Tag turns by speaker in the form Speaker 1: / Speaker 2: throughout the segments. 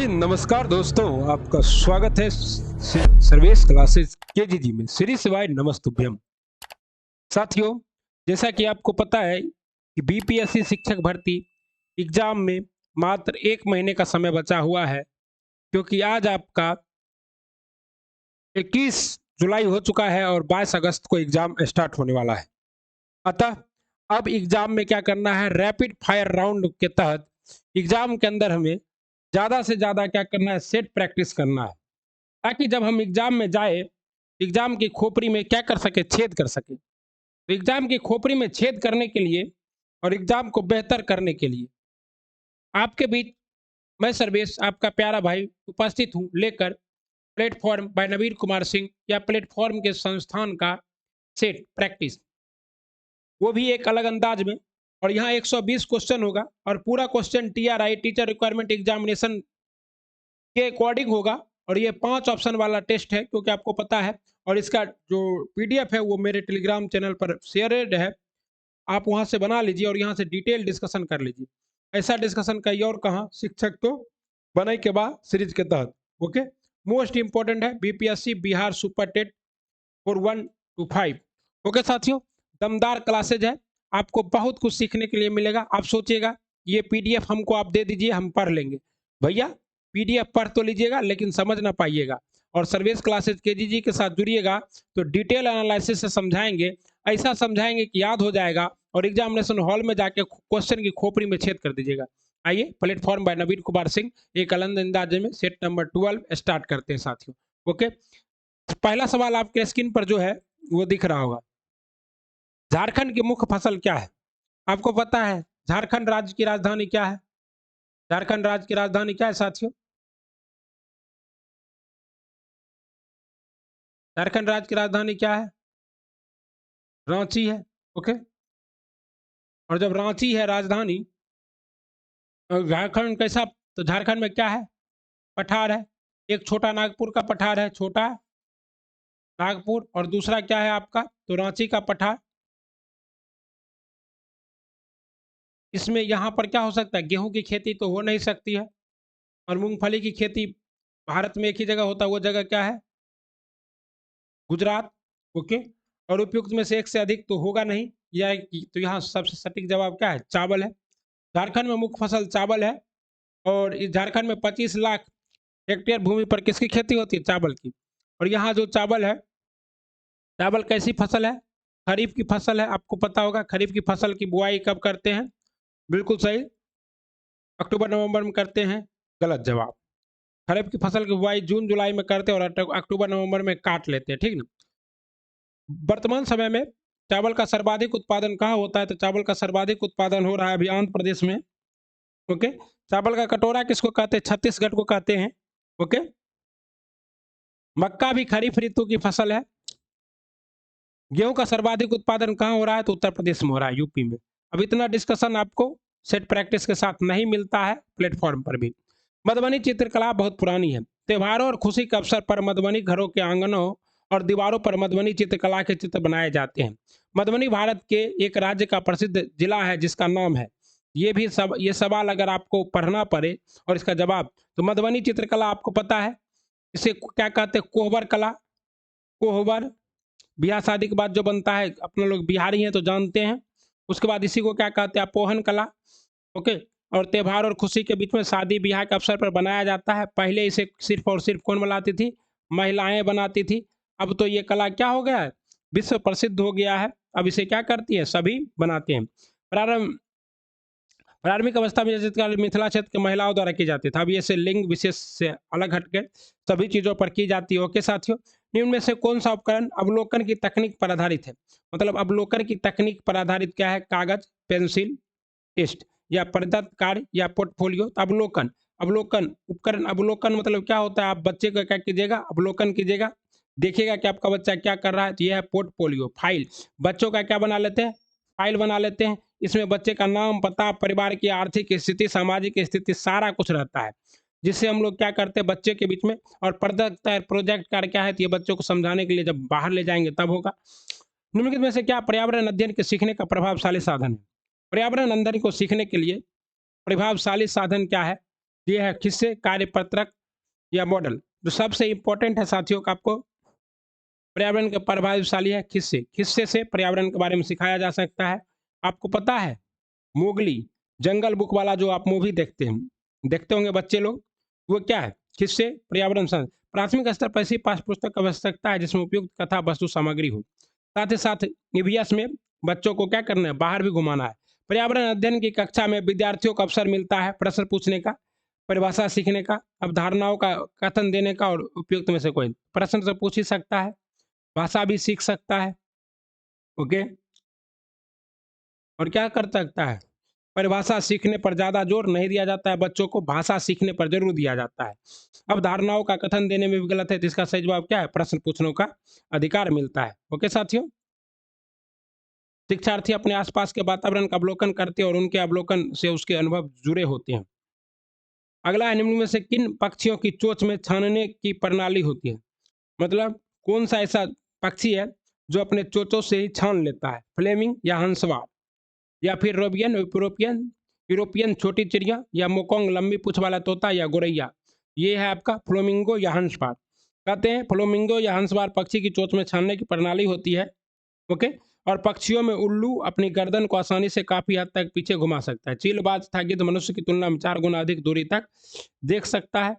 Speaker 1: भाई नमस्कार दोस्तों, आपका स्वागत है सर्वेश क्लासेस केजीजी में। श्री शिवाय नमस्तुभ्यम। साथियों, जैसा कि आपको पता है कि बीपीएससी शिक्षक भर्ती एग्जाम में मात्र 1 महीने का समय बचा हुआ है, क्योंकि आज आपका 21 जुलाई हो चुका है और 22 अगस्त को एग्जाम स्टार्ट होने वाला है। अतः अब एग्जाम में क्या करना है, रैपिड फायर राउंड के तहत एग्जाम के अंदर हमें ज़्यादा से ज़्यादा क्या करना है, सेट प्रैक्टिस करना है, ताकि जब हम एग्जाम में जाए, एग्जाम की खोपड़ी में क्या कर सके, छेद कर सके। तो एग्जाम की खोपड़ी में छेद करने के लिए और एग्जाम को बेहतर करने के लिए आपके बीच मैं सर्वेश, आपका प्यारा भाई, उपस्थित हूँ लेकर प्लेटफॉर्म बाय नवीन कुमार सिंह या प्लेटफॉर्म के संस्थान का सेट प्रैक्टिस, वो भी एक अलग अंदाज में। और यहाँ 120 क्वेश्चन होगा और पूरा question TRI, teacher requirement examination के अकॉर्डिंग होगा। और ये 5 ऑप्शन वाला टेस्ट है, क्योंकि आपको पता है। और इसका जो पीडीएफ है वो मेरे टेलीग्राम चैनल पर शेयर्ड है, आप वहां से बना लीजिए और यहाँ से डिटेल डिस्कशन कर लीजिए। ऐसा डिस्कशन कहीं और कहाँ, शिक्षक तो बनाई के बाद सीरीज के तहत। ओके, मोस्ट इंपॉर्टेंट है BPSC Bihar super TET for 1 to 5। Okay साथियों, दमदार क्लासेज है, आपको बहुत कुछ सीखने के लिए मिलेगा। आप सोचिएगा ये पीडीएफ हमको आप दे दीजिए, हम पढ़ लेंगे। भैया, पीडीएफ पढ़ तो लीजिएगा लेकिन समझ ना पाइएगा। और सर्विस क्लासेज केजीजी के साथ जुड़िएगा तो डिटेल एनालिसिस से समझाएंगे, ऐसा समझाएंगे कि याद हो जाएगा और एग्जामिनेशन हॉल में जाके क्वेश्चन की खोपड़ी में छेद कर दीजिएगा। आइए, प्लेटफॉर्म बाय नवीन कुमार सिंह एक अलग अंदाजे में सेट नंबर 12 स्टार्ट करते हैं साथियों। ओके, पहला सवाल आपके स्क्रीन पर जो है वो दिख रहा होगा। झारखंड की मुख्य फसल क्या है? आपको पता है झारखंड राज्य की राजधानी क्या है? झारखंड राज्य की राजधानी क्या है साथियों? झारखंड राज्य की राजधानी क्या है? रांची है। ओके, और जब रांची है राजधानी और झारखंड कैसा, तो झारखंड में क्या है? पठार है। एक छोटा नागपुर का पठार है, छोटा नागपुर, और दूसरा क्या है आपका, तो रांची का पठार। इसमें यहाँ पर क्या हो सकता है, गेहूं की खेती तो हो नहीं सकती है, और मूंगफली की खेती भारत में एक ही जगह होता है, वो जगह क्या है? गुजरात। ओके, और उपयुक्त में से एक से अधिक तो होगा नहीं, या तो यहाँ सबसे सटीक जवाब क्या है? चावल है। झारखंड में मुख्य फसल चावल है, और इस झारखंड में 25 लाख हेक्टेयर भूमि पर किसकी खेती होती है? चावल की। और यहाँ जो चावल है, चावल कैसी फसल है? खरीफ की फसल है। आपको पता होगा खरीफ की फसल की बुआई कब करते हैं? बिल्कुल सही, अक्टूबर नवंबर में करते हैं। गलत जवाब। खरीफ की फसल की बुआई जून जुलाई में करते हैं और अक्टूबर नवंबर में काट लेते हैं, ठीक ना। वर्तमान समय में चावल का सर्वाधिक उत्पादन कहाँ होता है? तो चावल का सर्वाधिक उत्पादन हो रहा है अभी आंध्र प्रदेश में। ओके, चावल का कटोरा किसको कहते हैं? छत्तीसगढ़ को कहते हैं। ओके, मक्का भी खरीफ ऋतु की फसल है। गेहूं का सर्वाधिक उत्पादन कहाँ हो रहा है? तो उत्तर प्रदेश में हो रहा है, यूपी में। अब इतना डिस्कशन आपको सेट प्रैक्टिस के साथ नहीं मिलता है प्लेटफॉर्म पर भी। मधुबनी चित्रकला बहुत पुरानी है। त्योहारों और खुशी के अवसर पर मधुबनी घरों के आंगनों और दीवारों पर मधुबनी चित्रकला के चित्र बनाए जाते हैं। मधुबनी भारत के एक राज्य का प्रसिद्ध जिला है जिसका नाम है, ये सवाल अगर आपको पढ़ना पड़े और इसका जवाब, तो मधुबनी चित्रकला आपको पता है इसे क्या कहते हैं? कोहबर कला। कोहबर ब्याह शादी के बाद जो बनता है, अपने लोग बिहारी हैं तो जानते हैं। उसके बाद इसी को क्या कहते हैं? अपोहन कला। ओके, और त्योहार और खुशी के बीच में शादी ब्याह के अवसर पर बनाया जाता है। पहले इसे सिर्फ और सिर्फ कौन बनाती थी? महिलाएं बनाती थी। अब तो ये कला क्या हो गया है? विश्व प्रसिद्ध हो गया है। अब इसे क्या करती है? सभी बनाते हैं। प्रारंभ प्रारंभिक अवस्था में चित्रकला मिथिला क्षेत्र के महिलाओं द्वारा की जाती थी। अब ये से लिंग विशेष से अलग हट के सभी चीजों पर की जाती है। ओके साथियों, निम्न में से कौन सा उपकरण अवलोकन की तकनीक पर आधारित है? मतलब अवलोकन की तकनीक पर आधारित क्या है? कागज, पेंसिल, टेस्ट, या प्रदत्त कार्य, या पोर्टफोलियो। तो अवलोकन, अवलोकन उपकरण, अवलोकन मतलब क्या होता है? आप बच्चे का क्या कीजिएगा? अवलोकन कीजिएगा, देखिएगा कि आपका बच्चा क्या कर रहा है। तो यह है पोर्टफोलियो, फाइल। बच्चों का क्या बना लेते हैं? फाइल बना लेते हैं। इसमें बच्चे का नाम, पता, परिवार की आर्थिक स्थिति, सामाजिक स्थिति, सारा कुछ रहता है, जिससे हम लोग क्या करते हैं बच्चे के बीच में। और प्रदत्त प्रोजेक्ट कार्य क्या है? तो ये बच्चों को समझाने के लिए जब बाहर ले जाएंगे तब होगा। निम्नलिखित में से क्या पर्यावरण अध्ययन के सीखने का प्रभावशाली साधन है? पर्यावरण अध्ययन को सीखने के लिए प्रभावशाली साधन क्या है? ये है किससे, कार्यपत्रक या मॉडल। जो सबसे इंपॉर्टेंट है साथियों का, आपको पर्यावरण के प्रभावशाली है किससे, किससे से पर्यावरण के बारे में सिखाया जा सकता है। आपको पता है मोगली जंगल बुक वाला जो आप मूवी देखते हैं, देखते होंगे बच्चे लोग, वो क्या है, किससे, पर्यावरण शास्त्र। प्राथमिक स्तर पर ऐसी पाठ्य पुस्तक की आवश्यकता है जिसमें उपयुक्त कथा वस्तु सामग्री हो। साथ ही साथ ईवीएस में बच्चों को क्या करना है, बाहर भी घुमाना है। पर्यावरण अध्ययन की कक्षा में विद्यार्थियों को अवसर मिलता है प्रश्न पूछने का, परिभाषा सीखने का, अवधारणाओं का कथन देने का, और उपयुक्त में से कोई प्रश्न से पूछ ही सकता है, भाषा भी सीख सकता है। ओके, और क्या कर सकता है, परिभाषा सीखने पर ज्यादा जोर नहीं दिया जाता है, बच्चों को भाषा सीखने पर जरूर दिया जाता है। अब धारणाओं का कथन देने में भी गलत है, जिसका सही जवाब क्या है, प्रश्न पूछने का अधिकार मिलता है। ओके साथियों, शिक्षार्थी अपने आसपास के वातावरण का अवलोकन करते हैं और उनके अवलोकन से उसके अनुभव जुड़े होते हैं। अगला है, निम्न में से किन पक्षियों की चोंच में छानने की प्रणाली होती है। मतलब कौन सा ऐसा पक्षी है जो अपने चोंचों से ही छान लेता है, फ्लेमिंग या हंसवार, या फिर रोबियन यूरोपियन यूरोपियन छोटी चिड़िया, या मोकोंग लंबी पूंछ वाला तोता, या गोरैया। ये है आपका फ्लोमिंगो या हंसवार। कहते हैं फ्लोमिंगो या हंसवार पक्षी की चोंच में छानने की प्रणाली होती है। ओके, और पक्षियों में उल्लू अपनी गर्दन को आसानी से काफी हद तक पीछे घुमा सकता है। चीलबाज था गिद्ध मनुष्य की तुलना में 4 गुना अधिक दूरी तक देख सकता है।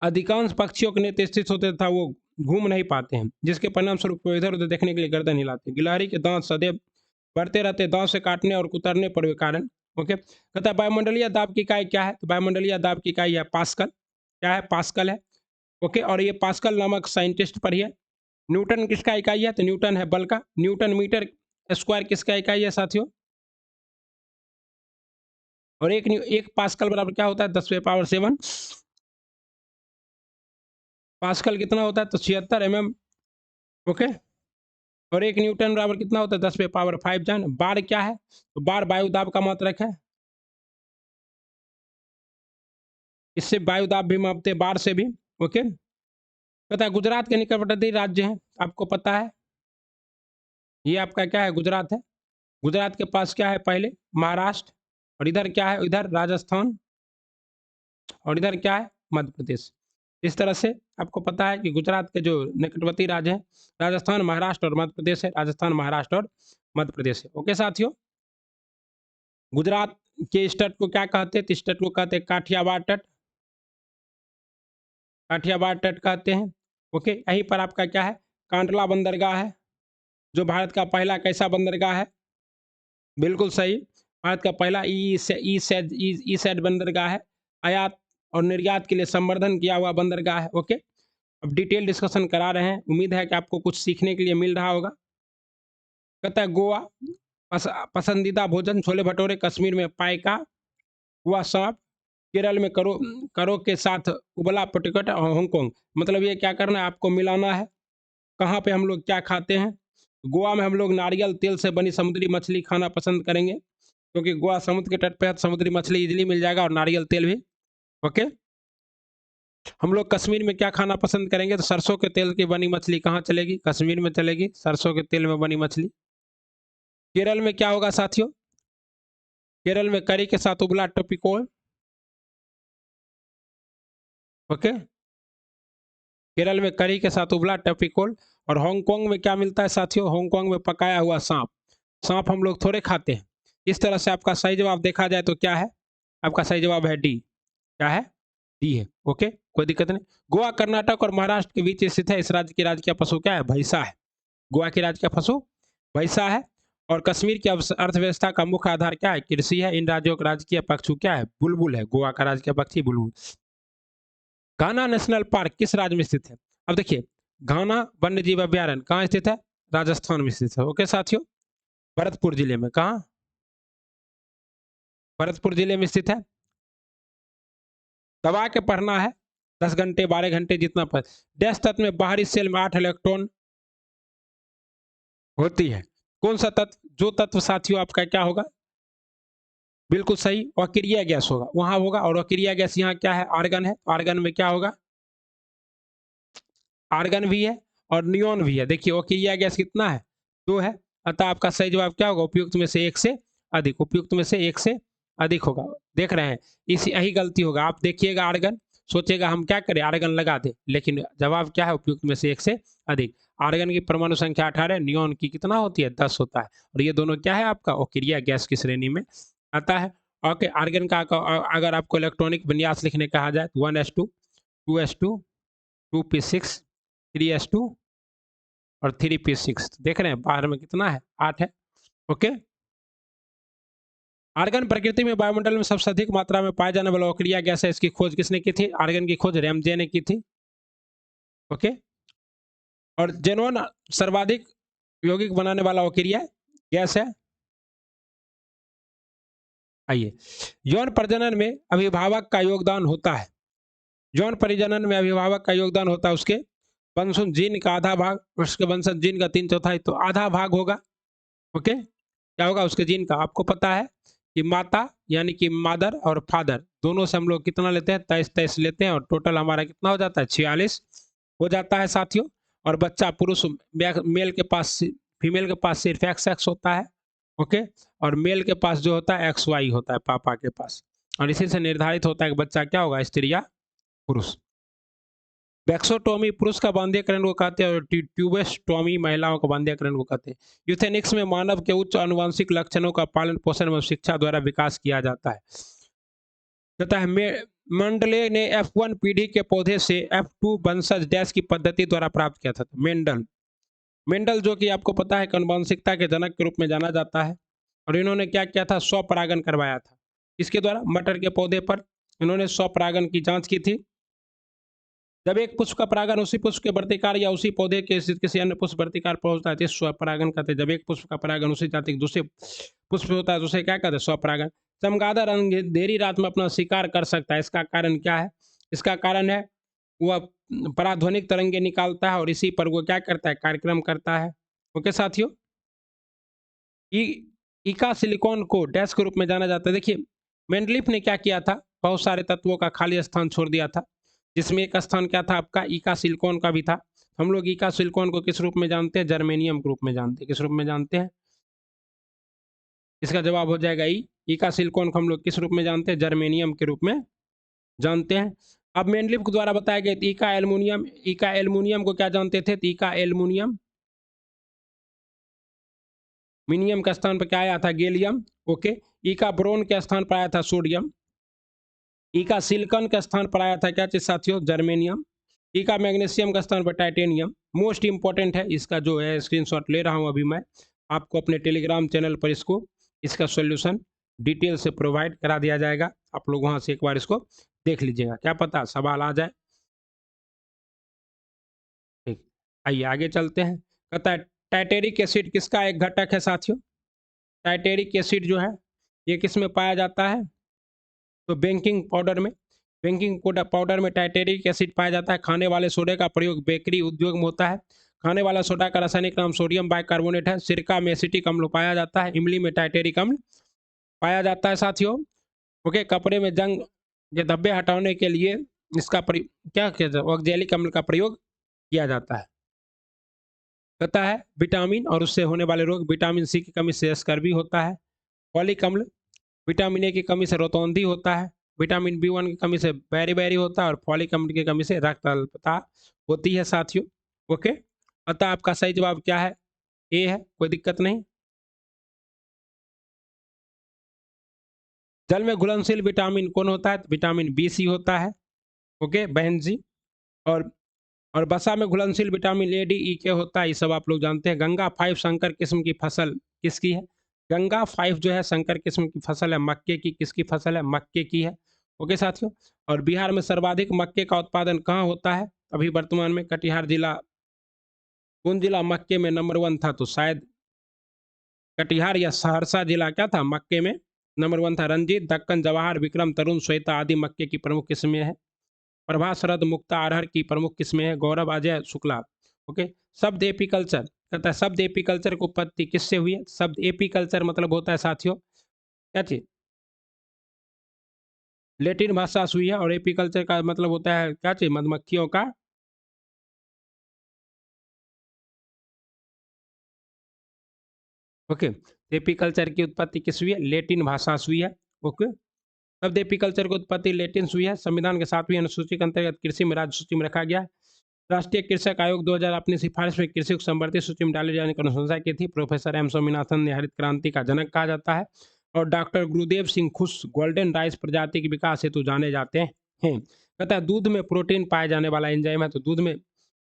Speaker 1: अधिकांश पक्षियों के नेत्र स्थित होते तथा वो घूम नहीं पाते हैं, जिसके परिणाम स्वरूप वो इधर उधर देखने के लिए गर्दन हिलाते हैं। गिलहरी के दांत सदैव बढ़ते रहते, दांत से काटने और कुतरने पर कारण। ओके, कहता है वायुमंडलीय दाब की इकाई क्या है, तो वायुमंडलीय दाब की इकाई है पास्कल। क्या है, पास्कल है। ओके, और ये पास्कल नामक साइंटिस्ट पर ही है। न्यूटन किसका इकाई है, तो न्यूटन है बल का। न्यूटन मीटर स्क्वायर किसका इकाई है साथियों, और एक पास्कल बराबर क्या होता है, 10⁻⁷। पास्कल कितना होता है, तो 76 mm। ओके, और 1 न्यूटन बराबर कितना होता है, 10⁵ जान। बार क्या है, तो बार वायु दाब का मात्रक है, इससे वायु दाब भी मापते हैं, बार से भी। ओके, पता है गुजरात के निकटवर्ती राज्य है, आपको पता है, ये आपका क्या है, गुजरात है। गुजरात के पास क्या है, पहले महाराष्ट्र, और इधर क्या है, इधर राजस्थान, और इधर क्या है, मध्य प्रदेश। इस तरह से आपको पता है कि गुजरात के जो निकटवर्ती राज्य हैं, राजस्थान, महाराष्ट्र और मध्य प्रदेश है। राजस्थान, महाराष्ट्र और मध्य प्रदेश है। ओके साथियों, गुजरात के इस तट को क्या कहते हैं, तो इस तट को कहते हैं काठियावाड़ तट। काठियावाड़ तट कहते हैं। ओके, यहीं पर आपका क्या है, कांडला बंदरगाह है, जो भारत का पहला कैसा बंदरगाह है, बिल्कुल सही, भारत का पहला ई सैड बंदरगाह है। आयात और निर्यात के लिए संवर्धन किया हुआ बंदरगाह है। ओके, अब डिटेल डिस्कशन करा रहे हैं, उम्मीद है कि आपको कुछ सीखने के लिए मिल रहा होगा। कहता है गोवा पसंदीदा भोजन छोले भटूरे, कश्मीर में पाइका हुआ सांप, केरल में करो करो के साथ उबला पटिकट, और हांगकांग। मतलब ये क्या करना है, आपको मिलाना है कहाँ पे हम लोग क्या खाते हैं। गोवा में हम लोग नारियल तेल से बनी समुद्री मछली खाना पसंद करेंगे, क्योंकि गोवा समुद्र के तट पे है, तो समुद्री मछली इजीली मिल जाएगा, और नारियल तेल भी। ओके, हम लोग कश्मीर में क्या खाना पसंद करेंगे, तो सरसों के तेल की बनी मछली कहाँ चलेगी, कश्मीर में चलेगी, सरसों के तेल में बनी मछली। केरल में क्या होगा साथियों, केरल में करी के साथ उबला टोपिकोल। ओके, केरल में करी के साथ उबला टोपिकोल। और हांगकांग में क्या मिलता है साथियों, हांगकांग में पकाया हुआ सांप। सांप हम लोग थोड़े खाते हैं। इस तरह से आपका सही जवाब देखा जाए तो क्या है, आपका सही जवाब है डी। क्या है, डी है। ओके, कोई दिक्कत नहीं। गोवा कर्नाटक और महाराष्ट्र के बीच स्थित है, इस राज्य की राजकीय पशु क्या है, भैंसा है। गोवा की राजकीय पशु भैंसा है। और कश्मीर की अर्थव्यवस्था का मुख्य आधार क्या है, कृषि है। इन राज्यों का राजकीय पक्षी क्या है, बुलबुल है। गोवा का राजकीय पक्षी बुलबुल। घाना नेशनल पार्क किस राज्य में स्थित है। अब देखिए, घाना वन्य जीव अभ्यारण्य कहाँ स्थित है, राजस्थान में स्थित है। ओके साथियों, भरतपुर जिले में, कहाँ, भरतपुर जिले में स्थित है। दबा के पढ़ना है, 10 घंटे 12 घंटे जितना पढ़। डैश तत्व में बाहरी सेल में 8 इलेक्ट्रॉन होती है। कौन सा तत्व, जो तत्व साथियों आपका क्या होगा, बिल्कुल सही, अक्रिय गैस होगा, वहां होगा। और अक्रिय गैस यहाँ क्या है, आर्गन है। आर्गन में क्या होगा, आर्गन भी है और नियोन भी है। देखिए अक्रिय गैस कितना है, 2 है। अतः आपका सही जवाब क्या होगा, उपयुक्त में से एक से अधिक, उपयुक्त में से एक से अधिक होगा। देख रहे हैं, इसी यही गलती होगा। आप देखिएगा आर्गन, सोचेगा हम क्या करें, आर्गन लगा दें, लेकिन जवाब क्या है, उपयुक्त में से 1 से अधिक। आर्गन की परमाणु संख्या 18, नियॉन की कितना होती है, 10 होता है। और ये दोनों क्या है आपका, अक्रिय गैस की श्रेणी में आता है। ओके, आर्गन का अगर आपको इलेक्ट्रॉनिक विन्यास लिखने कहा जाए तो 1s2, 2s2, 2p6, 3s2 और 3p6। देख रहे हैं बाहर में कितना है, 8 है। ओके, आर्गन प्रकृति में वायुमंडल में सबसे अधिक मात्रा में पाए जाने वाला अक्रिय गैस है। इसकी खोज किसने की थी, आर्गन की खोज रैमजे ने की थी। ओके, और जेनोन सर्वाधिक यौगिक बनाने वाला अक्रिय गैस है। आइए, यौन प्रजनन में अभिभावक का योगदान होता है। यौन प्रजनन में अभिभावक का योगदान होता है उसके वंशज जीन का आधा भाग, उसके वंशज जीन का 3/4, तो आधा भाग होगा। ओके, क्या होगा उसके जीन का, आपको पता है कि माता यानी कि मदर और फादर दोनों से हम लोग कितना लेते हैं, 23 लेते हैं, और टोटल हमारा कितना हो जाता है, 46 हो जाता है साथियों। और बच्चा पुरुष मेल के पास, फीमेल के पास सिर्फ XX होता है। ओके, और मेल के पास जो होता है XY होता है, पापा के पास। और इसी से निर्धारित होता है कि बच्चा क्या होगा, स्त्री या पुरुष। वैक्सोटोमी पुरुष का बांध्यकरण को कहते हैं, और ट्यूबेस्टोमी महिलाओं का बांध्यकरण को कहते हैं। यूथेनिक्स में मानव के उच्च आनुवंशिक लक्षणों का पालन पोषण एवं शिक्षा द्वारा विकास किया जाता है। कहता है मेंडले ने F1 पीढ़ी के पौधे से F2 वंशज डैश की पद्धति द्वारा प्राप्त किया था। मेंडल, मेंडल जो कि आपको पता है आनुवंशिकता के जनक के रूप में जाना जाता है। और इन्होंने क्या किया था, स्वपरागन करवाया था। इसके द्वारा मटर के पौधे पर इन्होंने स्वपरागन की जांच की थी। जब एक पुष्प का परागन उसी पुष्प के वर्तिकार या उसी पौधे के किसी अन्य पुष्प वर्तिकार पर होता है तो स्वपरागन कहते हैं। जब एक पुष्प का परागन उसी जाति के दूसरे पुष्प होता है तो उसे क्या कहते हैं, स्वपरागन। चमगादड़ अंधेरी रात में अपना शिकार कर सकता है, इसका कारण क्या है, इसका कारण है वह पराध्वनिक तरंगे निकालता है और इसी पर वो क्या करता है, कार्यक्रम करता है। ओके साथियों, इका सिलिकॉन को डैश के रूप में जाना जाता है। देखिए मेंडलीफ ने क्या किया था, बहुत सारे तत्वों का खाली स्थान छोड़ दिया था, जिसमें एक स्थान क्या था आपका, इका सिलिकॉन का भी था। हम लोग इका सिलिकॉन को किस रूप में जानते हैं, जर्मेनियम के रूप में जानते हैं। किस रूप में जानते हैं, इसका जवाब हो जाएगा ई। इका सिलिकॉन को हम लोग किस रूप में जानते हैं, जर्मेनियम के रूप में जानते हैं। अब मेंडलीफ के द्वारा बताया गया इका एल्युमिनियम, इका एल्युमिनियम को क्या जानते थे, इका एल्युमिनियम, मिनियम के स्थान पर क्या आया था, गैलियम। ओके, इका ब्रोन के स्थान पर आया था सोडियम। इका सिलिकॉन के स्थान पर आया था क्या चीज साथियों, जर्मेनियम। इका मैग्नीशियम का स्थान पर टाइटेनियम। मोस्ट इंपॉर्टेंट है, इसका जो है स्क्रीनशॉट ले रहा हूं अभी मैं, आपको अपने टेलीग्राम चैनल पर इसको, इसका सॉल्यूशन डिटेल से प्रोवाइड करा दिया जाएगा। आप लोग वहां से एक बार इसको देख लीजिएगा, क्या पता सवाल आ जाए। ठीक, आइए आगे चलते हैं। कहता है टाइटेरिक एसिड किसका एक घटक है साथियों, टाइटेरिक एसिड जो है ये किस में पाया जाता है, तो बेकिंग पाउडर में। बेकिंग पाउडर में टाइटेरिक एसिड पाया जाता है। खाने वाले सोडे का प्रयोग बेकरी उद्योग में होता है। खाने वाला सोडा का रासायनिक नाम सोडियम बाइकार्बोनेट है। सिरका में एसिटिक अम्ल पाया जाता है। इमली में टाइटेरिक अम्ल पाया जाता है साथियों। ओके, कपड़े में जंग के धब्बे हटाने के लिए इसका क्या कहते हैं, ऑक्जेलिक अम्ल का प्रयोग किया जाता है। कहता है विटामिन और उससे होने वाले रोग, विटामिन सी की कमी से स्कर्वी होता है। फॉलिक अम्ल, विटामिन ए की कमी से रोतौंधी होता है। विटामिन B1 की कमी से बैरी होता है। और फॉलिक अम्ल की कमी से रक्त अल्पता होती है साथियों। ओके, अतः आपका सही जवाब क्या है, ए है, कोई दिक्कत नहीं। जल में घुलनशील विटामिन कौन होता है, विटामिन B, C होता है। ओके बहन जी। और और बसा में घुलनशील vitamin A, D, E, K होता है, ये सब आप लोग जानते हैं। गंगा 5 संकर किस्म की फसल किसकी है, गंगा 5 जो है संकर किस्म की फसल है, मक्के की। किसकी फसल है, मक्के की है। ओके साथियों, और बिहार में सर्वाधिक मक्के का उत्पादन कहाँ होता है, अभी वर्तमान में कटिहार जिला। कौन जिला मक्के में नंबर 1 था, तो शायद कटिहार या सहरसा जिला क्या था, मक्के में नंबर 1 था। रंजीत, दक्कन, जवाहर, विक्रम, तरुण, श्वेता आदि मक्के की प्रमुख किस्में हैं। प्रभा, शरद, मुक्ता, अरहर की प्रमुख किस्में हैं। गौरव, अजय, शुक्ला। ओके, शब्द एपीकल्चर, कहता है शब्द एपीकल्चर की उत्पत्ति किससे हुई है। शब्द एपीकल्चर मतलब होता है साथियों क्या चीज, लेटिन भाषा से हुई है। और एपीकल्चर का मतलब होता है क्या चीज, मधुमक्खियों का। ओके, एपीकल्चर की उत्पत्ति किस हुई है, लेटिन भाषा से हुई है। ओके। तब एपीकल्चर की उत्पत्ति लेटिन हुई है। संविधान के 7वीं अनुसूची के अंतर्गत कृषि में राज्य सूची में रखा गया है। राष्ट्रीय कृषक आयोग 2000 अपनी सिफारिश में कृषि को संवर्धित सूची में डाले जाने की अनुशंसा की थी। प्रोफेसर एम स्वामीनाथन ने हरित क्रांति का जनक कहा जाता है। और डॉक्टर गुरुदेव सिंह खुश गोल्डन राइस प्रजाति के विकास हेतु जाने जाते हैं। कहता है दूध में प्रोटीन पाए जाने वाला एंजाइम है। तो दूध में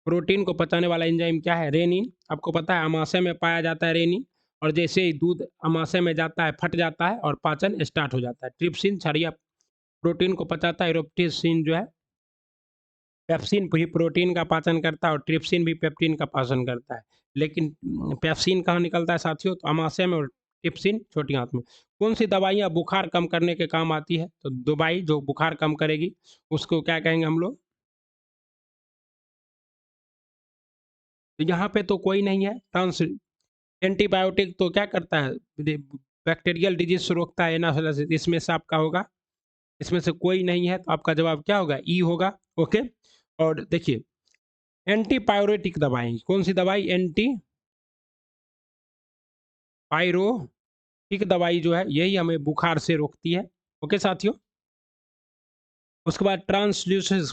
Speaker 1: प्रोटीन को पचाने वाला एंजाइम क्या है? रेनिन। आपको पता है अमाशय में पाया जाता है रेनिन, और जैसे ही दूध अमाशय में जाता है फट जाता है और पाचन स्टार्ट हो जाता है। ट्रिप्सिन छड़िया प्रोटीन को पचाता है। इरोप्टिसिन जो है पेप्सिन भी प्रोटीन का पाचन करता है, और ट्रिप्सिन भी पेप्टिन का पाचन करता है। लेकिन पेप्सिन कहाँ निकलता है साथियों? तो अमाशय में, और ट्रिप्सिन छोटी आंत में। कौन सी दवाइयाँ बुखार कम करने के काम आती है? तो दवाई जो बुखार कम करेगी उसको क्या कहेंगे हम लोग? तो यहाँ पे तो कोई नहीं है। ट्रांस एंटीबायोटिक तो क्या करता है? बैक्टीरियल डिजीज से रोकता है, एनाफिलिस। इसमें से आपका होगा, इसमें से कोई नहीं है, तो आपका जवाब क्या होगा? ई होगा। ओके। और देखिए एंटीपायरेटिक दवाएं, कौन सी दवाई? एंटी पायरोटिक दवाई जो है यही हमें बुखार से रोकती है। ओके साथियों। उसके बाद ट्रांसल्यूसिस,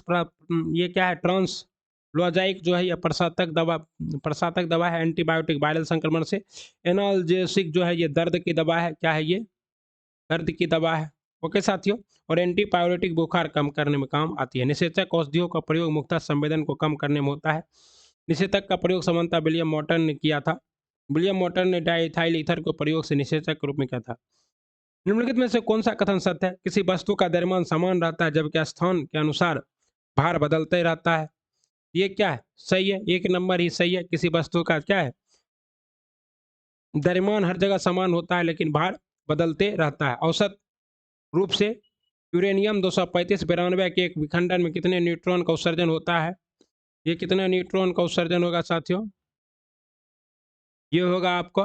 Speaker 1: ये क्या है? ट्रांसलोजाइक जो है, यह प्रसातक दवा है, एंटीबायोटिक वायरल संक्रमण से। एनाल्जेसिक जो है ये दर्द की दवा है। क्या है ये? दर्द की दवा है। ओके साथियों। और एंटीपायरेटिक बुखार कम करने में काम आती है। निषेचक औषधियों का प्रयोग मुख्यतः संवेदन को कम करने में होता है। निषेचक का प्रयोग सामान्यतः विलियम मॉर्टन ने किया था। विलियम मॉर्टन ने डाइथाइल ईथर को प्रयोग से निषेचक के रूप में किया था। निम्नलिखित में से कौन सा कथन सत्य है? किसी वस्तु का द्रव्यमान समान रहता है जबकि स्थान के अनुसार भार बदलते रहता है। ये क्या है? सही है, एक नंबर ही सही है। किसी वस्तु का क्या है? द्रव्यमान हर जगह समान होता है लेकिन भार बदलते रहता है। औसत रूप से यूरेनियम 235 92 के एक विखंडन में कितने न्यूट्रॉन का उत्सर्जन होता है? ये कितने न्यूट्रॉन का उत्सर्जन होगा साथियों? ये होगा आपका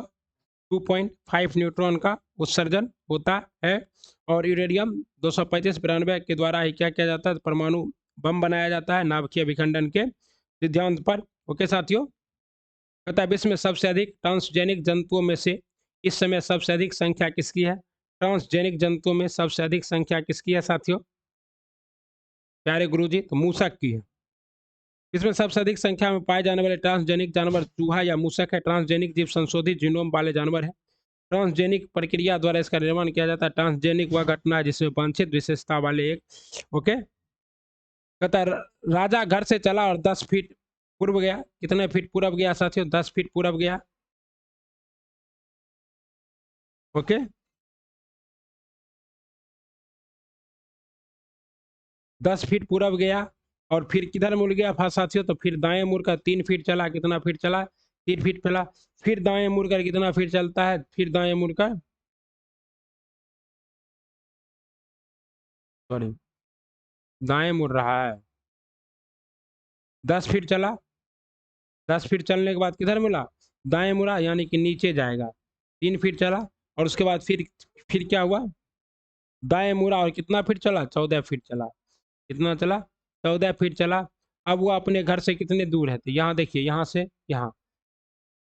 Speaker 1: 2.5 न्यूट्रॉन का उत्सर्जन होता है। और यूरेनियम 235 92 के द्वारा ही क्या किया जाता है? परमाणु बम बनाया जाता है नाभिकीय विखंडन के सिद्धांत पर। ओके साथियों। कहता है विश्व में सबसे अधिक ट्रांसजेनिक जंतुओं में से इस समय सबसे अधिक संख्या किसकी है? ट्रांसजेनिक जंतुओं में सबसे अधिक संख्या किसकी है साथियों? प्यारे गुरुजी, तो मूसक की है। इसमें सबसे अधिक संख्या में पाए जाने वाले ट्रांसजेनिक जानवर चूहा या मूसक है। ट्रांसजेनिक जीव संशोधित जीनोम वाले जानवर है। ट्रांसजेनिक प्रक्रिया द्वारा इसका निर्माण किया जाता है। ट्रांसजेनिक वह घटना है जिसमें वांछित विशेषता वाले एक। ओके। कहता है राजा घर से चला और 10 फीट पूर्व गया। कितने फीट पूर्व गया साथियों? 10 फीट पूर्व गया। ओके। 10 फीट पूर्व गया और फिर किधर मुड़ गया साथियों? तो फिर दाएं मुड़कर 3 फीट चला। कितना फीट चला? 3 फीट चला। फिर दाएं मुड़कर कितना फीट चलता है? फिर दाएं मुड़कर, सॉरी, दाएं मुड़ रहा है। 10 फीट चला। 10 फीट चलने के बाद किधर मिला? दाएं मुड़ा, यानी कि नीचे जाएगा। 3 फीट चला और उसके बाद फिर क्या हुआ? दाएं मुड़ा और कितना फीट चला? 14 फीट चला। कितना चला? 14 फीट चला। अब वो अपने घर से कितने दूर है? तो यहाँ देखिए, यहाँ से यहाँ,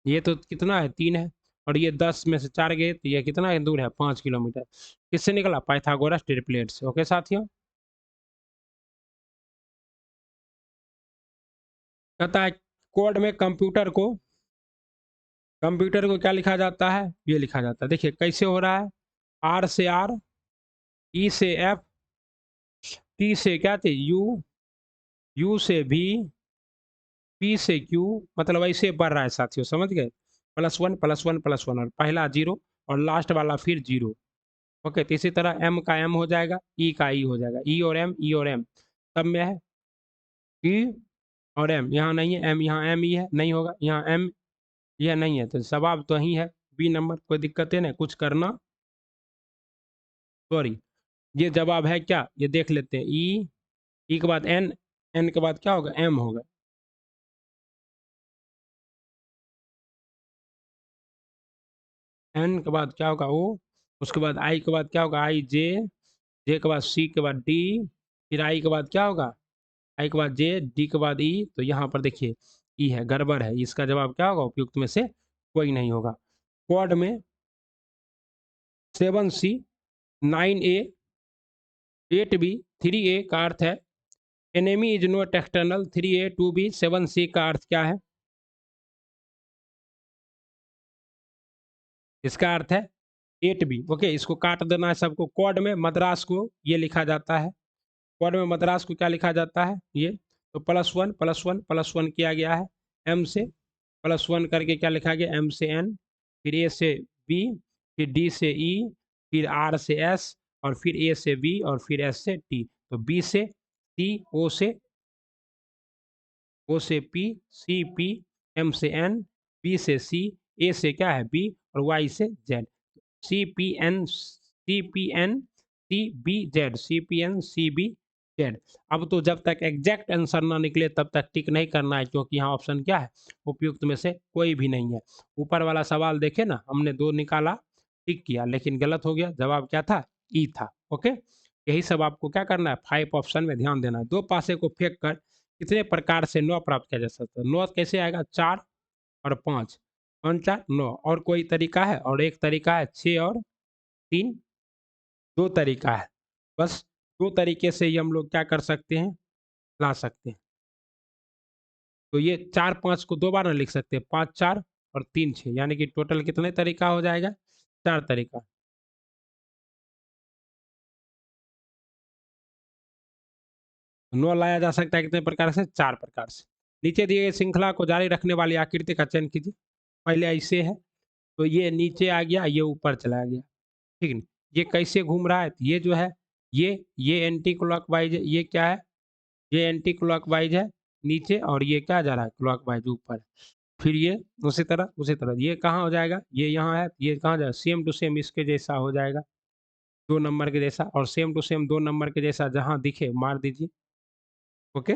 Speaker 1: ये तो कितना है? 3 है। और ये 10 में से 4 गए तो ये कितना दूर है? 5 किलोमीटर। किससे निकला? पाइथागोरस ट्रिपलेट से। ओके साथियों। कहता है कोड में कंप्यूटर को क्या लिखा जाता है? ये लिखा जाता है। देखिए कैसे हो रहा है। आर से आर, ई से एफ, टी से क्या थे? यू, यू से भी, पी से क्यू। मतलब ऐसे बढ़ रहा है साथियों, समझ गए? +1 +1 +1, और पहला 0 और लास्ट वाला फिर 0। ओके। तो इसी तरह एम का एम हो जाएगा, ई का ई हो जाएगा। ई और एम, ई और एम सब में है। ई और एम यहाँ नहीं है। एम यहाँ, एम ई है, नहीं होगा। यहाँ एम यह नहीं है, तो जवाब तो ही है बी नंबर। कोई दिक्कत है ना कुछ करना? सॉरी, ये जवाब है क्या? ये देख लेते हैं। ई के बाद एन, एन के बाद क्या होगा? एम होगा। एन के बाद क्या होगा? ओ। उसके बाद आई के बाद क्या होगा? आई जे, जे के बाद सी के बाद डी, फिर आई के बाद क्या होगा? आई के बाद जे, डी के बाद ई। तो यहाँ पर देखिए ई है, गड़बड़ है। इसका जवाब क्या होगा? उपयुक्त में से कोई नहीं होगा। क्वाड में 7C 9A 8B 3A का अर्थ है enemy is not external. 3A 2B 7C का अर्थ क्या है? इसका अर्थ है 8B। ओके, इसको काट देना है सबको। कोड में मद्रास को ये लिखा जाता है, कोड में मद्रास को क्या लिखा जाता है? ये। तो +1 +1 +1 किया गया है M से, +1 करके क्या लिखा गया? M से N, फिर A से B, फिर D से E, फिर R से S, और फिर A से B, और फिर S से T। तो B से C, O से P, C P, M से N, B से C, A से क्या है? B, और Y से Z। CPN CBZ। अब तो जब तक एग्जैक्ट आंसर ना निकले तब तक टिक नहीं करना है, क्योंकि यहाँ ऑप्शन क्या है? उपयुक्त में से कोई भी नहीं है। ऊपर वाला सवाल देखे ना, हमने 2 निकाला, टिक किया, लेकिन गलत हो गया। जवाब क्या था? ई था। ओके, यही सब आपको क्या करना है? 5 ऑप्शन में ध्यान देना है। 2 पासे को फेंक कर कितने प्रकार से 9 प्राप्त किया जा सकता है? 9 कैसे आएगा? 4 और 5, 5 4 9। और कोई तरीका है? और एक तरीका है 6 और 3। 2 तरीका है बस। 2 तरीके से ही हम लोग क्या कर सकते हैं? ला सकते हैं। तो ये 4 5 को 2 बार ना लिख सकते हैं, 5 4 और 3 6, यानी कि टोटल कितने तरीका हो जाएगा? 4 तरीका। 9 लाया जा सकता है कितने प्रकार से? 4 प्रकार से। नीचे दिए गए श्रृंखला को जारी रखने वाली आकृति का चयन कीजिए। पहले ऐसे है, तो ये नीचे आ गया, ये ऊपर चला गया, ठीक है। ये कैसे घूम रहा है? ये जो है, ये एंटी क्लॉकवाइज है। ये क्या है? ये एंटी क्लॉकवाइज है नीचे, और ये क्या जा रहा है? क्लॉकवाइज ऊपर। फिर ये उसी तरह ये कहाँ हो जाएगा? ये यहाँ है, ये कहाँ जाएगा? सेम टू सेम इसके जैसा हो जाएगा, 2 नंबर के जैसा। और सेम टू सेम 2 नंबर के जैसा जहाँ दिखे मार दीजिए। ओके,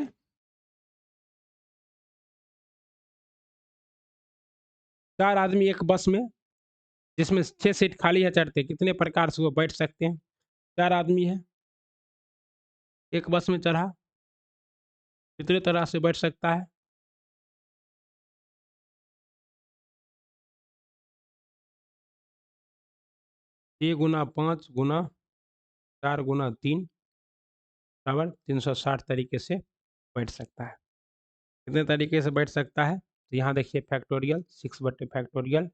Speaker 1: 4 आदमी एक बस में, जिसमें 6 सीट खाली है, चढ़ते कितने प्रकार से वो बैठ सकते हैं? 4 आदमी है, एक बस में चढ़ा, कितने तरह से बैठ सकता है? ए गुना 5 गुना 4 गुना 3 बराबर 360 तरीके से बैठ सकता है। कितने तरीके से बैठ सकता है? तो यहाँ देखिए फैक्टोरियल 6 बटे फैक्टोरियल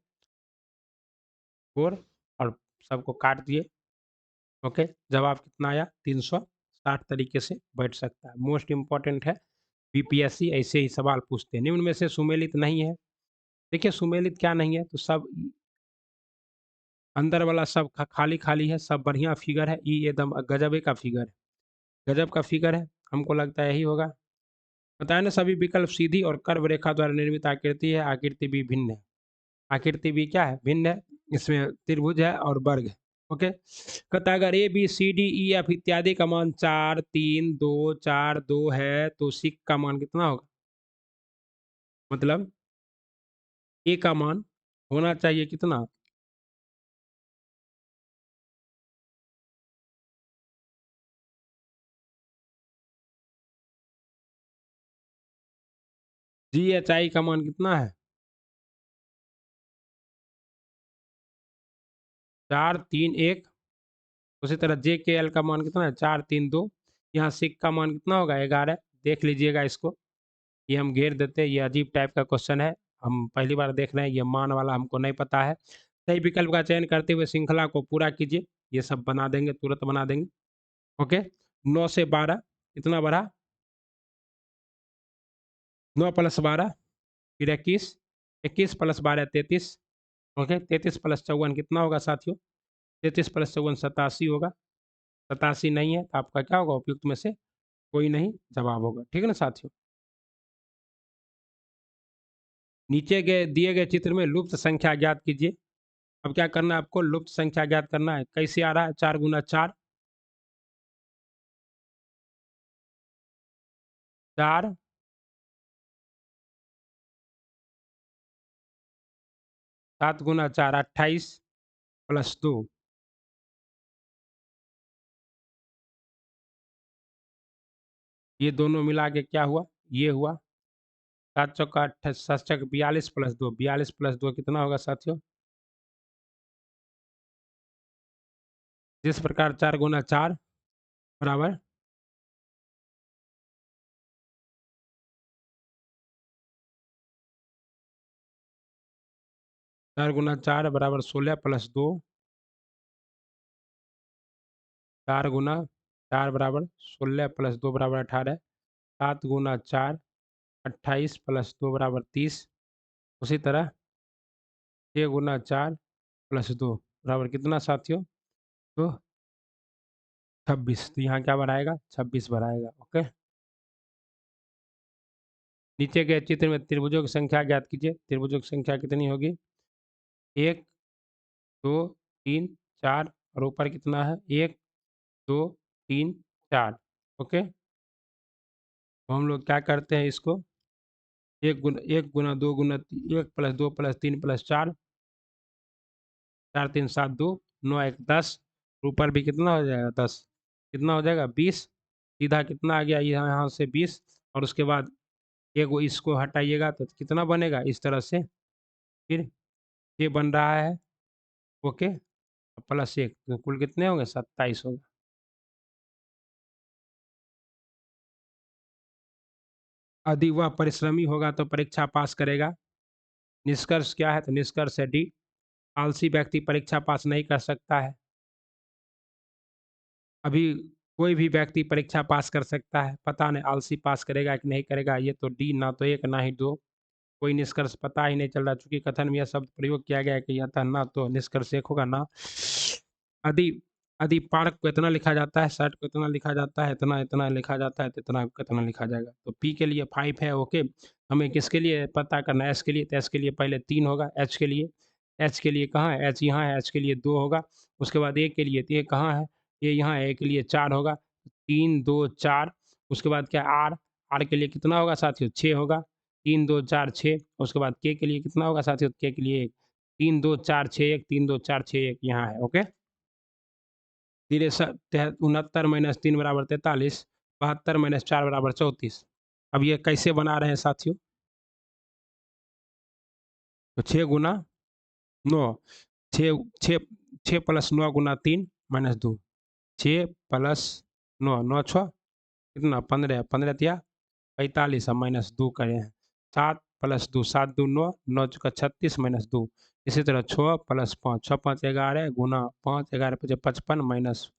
Speaker 1: 4, और सबको काट दिए। ओके, जवाब कितना आया? 360 तरीके से बैठ सकता है। मोस्ट इंपॉर्टेंट है, बीपीएससी ऐसे ही सवाल पूछते हैं। निम्न में से सुमेलित नहीं है। देखिए सुमेलित क्या नहीं है, तो सब अंदर वाला सब खाली खाली है, सब बढ़िया फिगर है। ई एकदम गजबे का फिगर है, गजब का फिगर है। हमको लगता है यही होगा। बताया ना, सभी विकल्प सीधी और कर्व रेखा द्वारा निर्मित आकृति है। आकृति भी भिन्न है। आकृति भी क्या है? भिन्न है। इसमें त्रिभुज है और वर्ग है। ओके, कहता है अगर A B C D E F इत्यादि का मान 4 3 2 4 2 है, तो सी का मान कितना होगा? मतलब ए का मान होना चाहिए कितना? जी एच आई का मान कितना है? 4 3 1। उसी तरह जे के एल का मान कितना है? 4 3 2। यहाँ सिक का मान कितना होगा? 11। देख लीजिएगा इसको, ये हम घेर देते हैं। ये अजीब टाइप का क्वेश्चन है, हम पहली बार देख रहे हैं। ये मान वाला हमको नहीं पता है। सही विकल्प का चयन करते हुए श्रृंखला को पूरा कीजिए। ये सब बना देंगे, तुरंत बना देंगे। ओके, 9 से 12 कितना बढ़ा? 9 प्लस 12 फिर 21, 21 प्लस 12 33। ओके, 33 प्लस 54 कितना होगा साथियों? 33 प्लस 54 87 होगा। 87 नहीं है तो आपका क्या होगा? उपयुक्त में से कोई नहीं जवाब होगा। ठीक है ना साथियों? नीचे के दिए गए चित्र में लुप्त संख्या ज्ञात कीजिए। अब क्या करना है आपको? लुप्त संख्या ज्ञात करना है। कैसे आ रहा है? 4 गुना 4, 4 7 गुना 4 28 प्लस 2। ये दोनों मिला के क्या हुआ? ये हुआ 7 चौका 7 चौक 42 प्लस 2, 42 प्लस 2 कितना होगा साथियों? जिस प्रकार 4 गुना 4 बराबर 4 गुना 4 बराबर 16 प्लस 2 4 गुना 4 बराबर 16 प्लस 2 बराबर 18 7 गुना 4 28 प्लस 2 बराबर 30 उसी तरह 6 गुना 4 प्लस 2 बराबर कितना साथियों? तो 26। तो यहाँ क्या बढ़ाएगा? 26 बढ़ाएगा। ओके। नीचे के चित्र में त्रिभुजों की संख्या ज्ञात कीजिए। त्रिभुजों की संख्या कितनी होगी? 1 2 3 4 और ऊपर कितना है? 1 2 3 4। ओके। तो हम लोग क्या करते हैं इसको? 1 गुना 2 गुना 1 प्लस 2 प्लस 3 प्लस 4 4 3 7 2 9 1 10 ऊपर भी कितना हो जाएगा? 10। कितना हो जाएगा? 20। सीधा कितना आ गया यहाँ से? 20। और उसके बाद एक वो इसको हटाइएगा तो कितना बनेगा? इस तरह से फिर ये बन रहा है। ओके। प्लस 1 तो कुल कितने होंगे? 27 होगा। यदि वह परिश्रमी होगा तो परीक्षा पास करेगा। निष्कर्ष क्या है? तो निष्कर्ष है डी, आलसी व्यक्ति परीक्षा पास नहीं कर सकता है। अभी कोई भी व्यक्ति परीक्षा पास कर सकता है, पता नहीं आलसी पास करेगा कि नहीं करेगा। ये तो डी, ना तो 1 ना ही 2। कोई निष्कर्ष पता ही नहीं चल रहा, चूंकि कथन में यह शब्द प्रयोग किया गया है कि अतः ना, तो निष्कर्ष 1 होगा ना। यदि यदि पार्क को इतना लिखा जाता है, शर्ट को इतना लिखा जाता है, इतना इतना लिखा जाता है, तो इतना कितना लिखा जाएगा? तो पी के लिए 5 है। ओके। हमें किसके लिए पता करना है? एस के लिए। तो एस के लिए पहले 3 होगा। एच के लिए, एच के लिए कहाँ है? एच यहाँ है। एच के लिए 2 होगा। उसके बाद ए के लिए, तो ये कहाँ है? ये यहाँ है। ए के लिए 4 होगा। 3 2 4। उसके बाद क्या? आर, आर के लिए कितना होगा साथियों? 6 होगा। 3 2 4 6। उसके बाद के लिए कितना होगा साथियों? के लिए 1। 3 2 4 6 1। 3 2 4 6 1 यहाँ है। ओके। 69 माइनस 3 बराबर 43। 72 माइनस 4 बराबर 34। अब ये कैसे बना रहे हैं साथियों? तो 6 गुना 9, 6 6 6 प्लस 9 गुना 3 माइनस 2। 6 प्लस 9, 9 6 कितना? 15, 15 तिया 45 और माइनस 2 करें हैं। 7 प्लस 2, 7 2 9, 9 चौका 36 माइनस 2। इसी तरह 6 प्लस 5, 6 5 11 गुना 5, 11 5 55 माइनस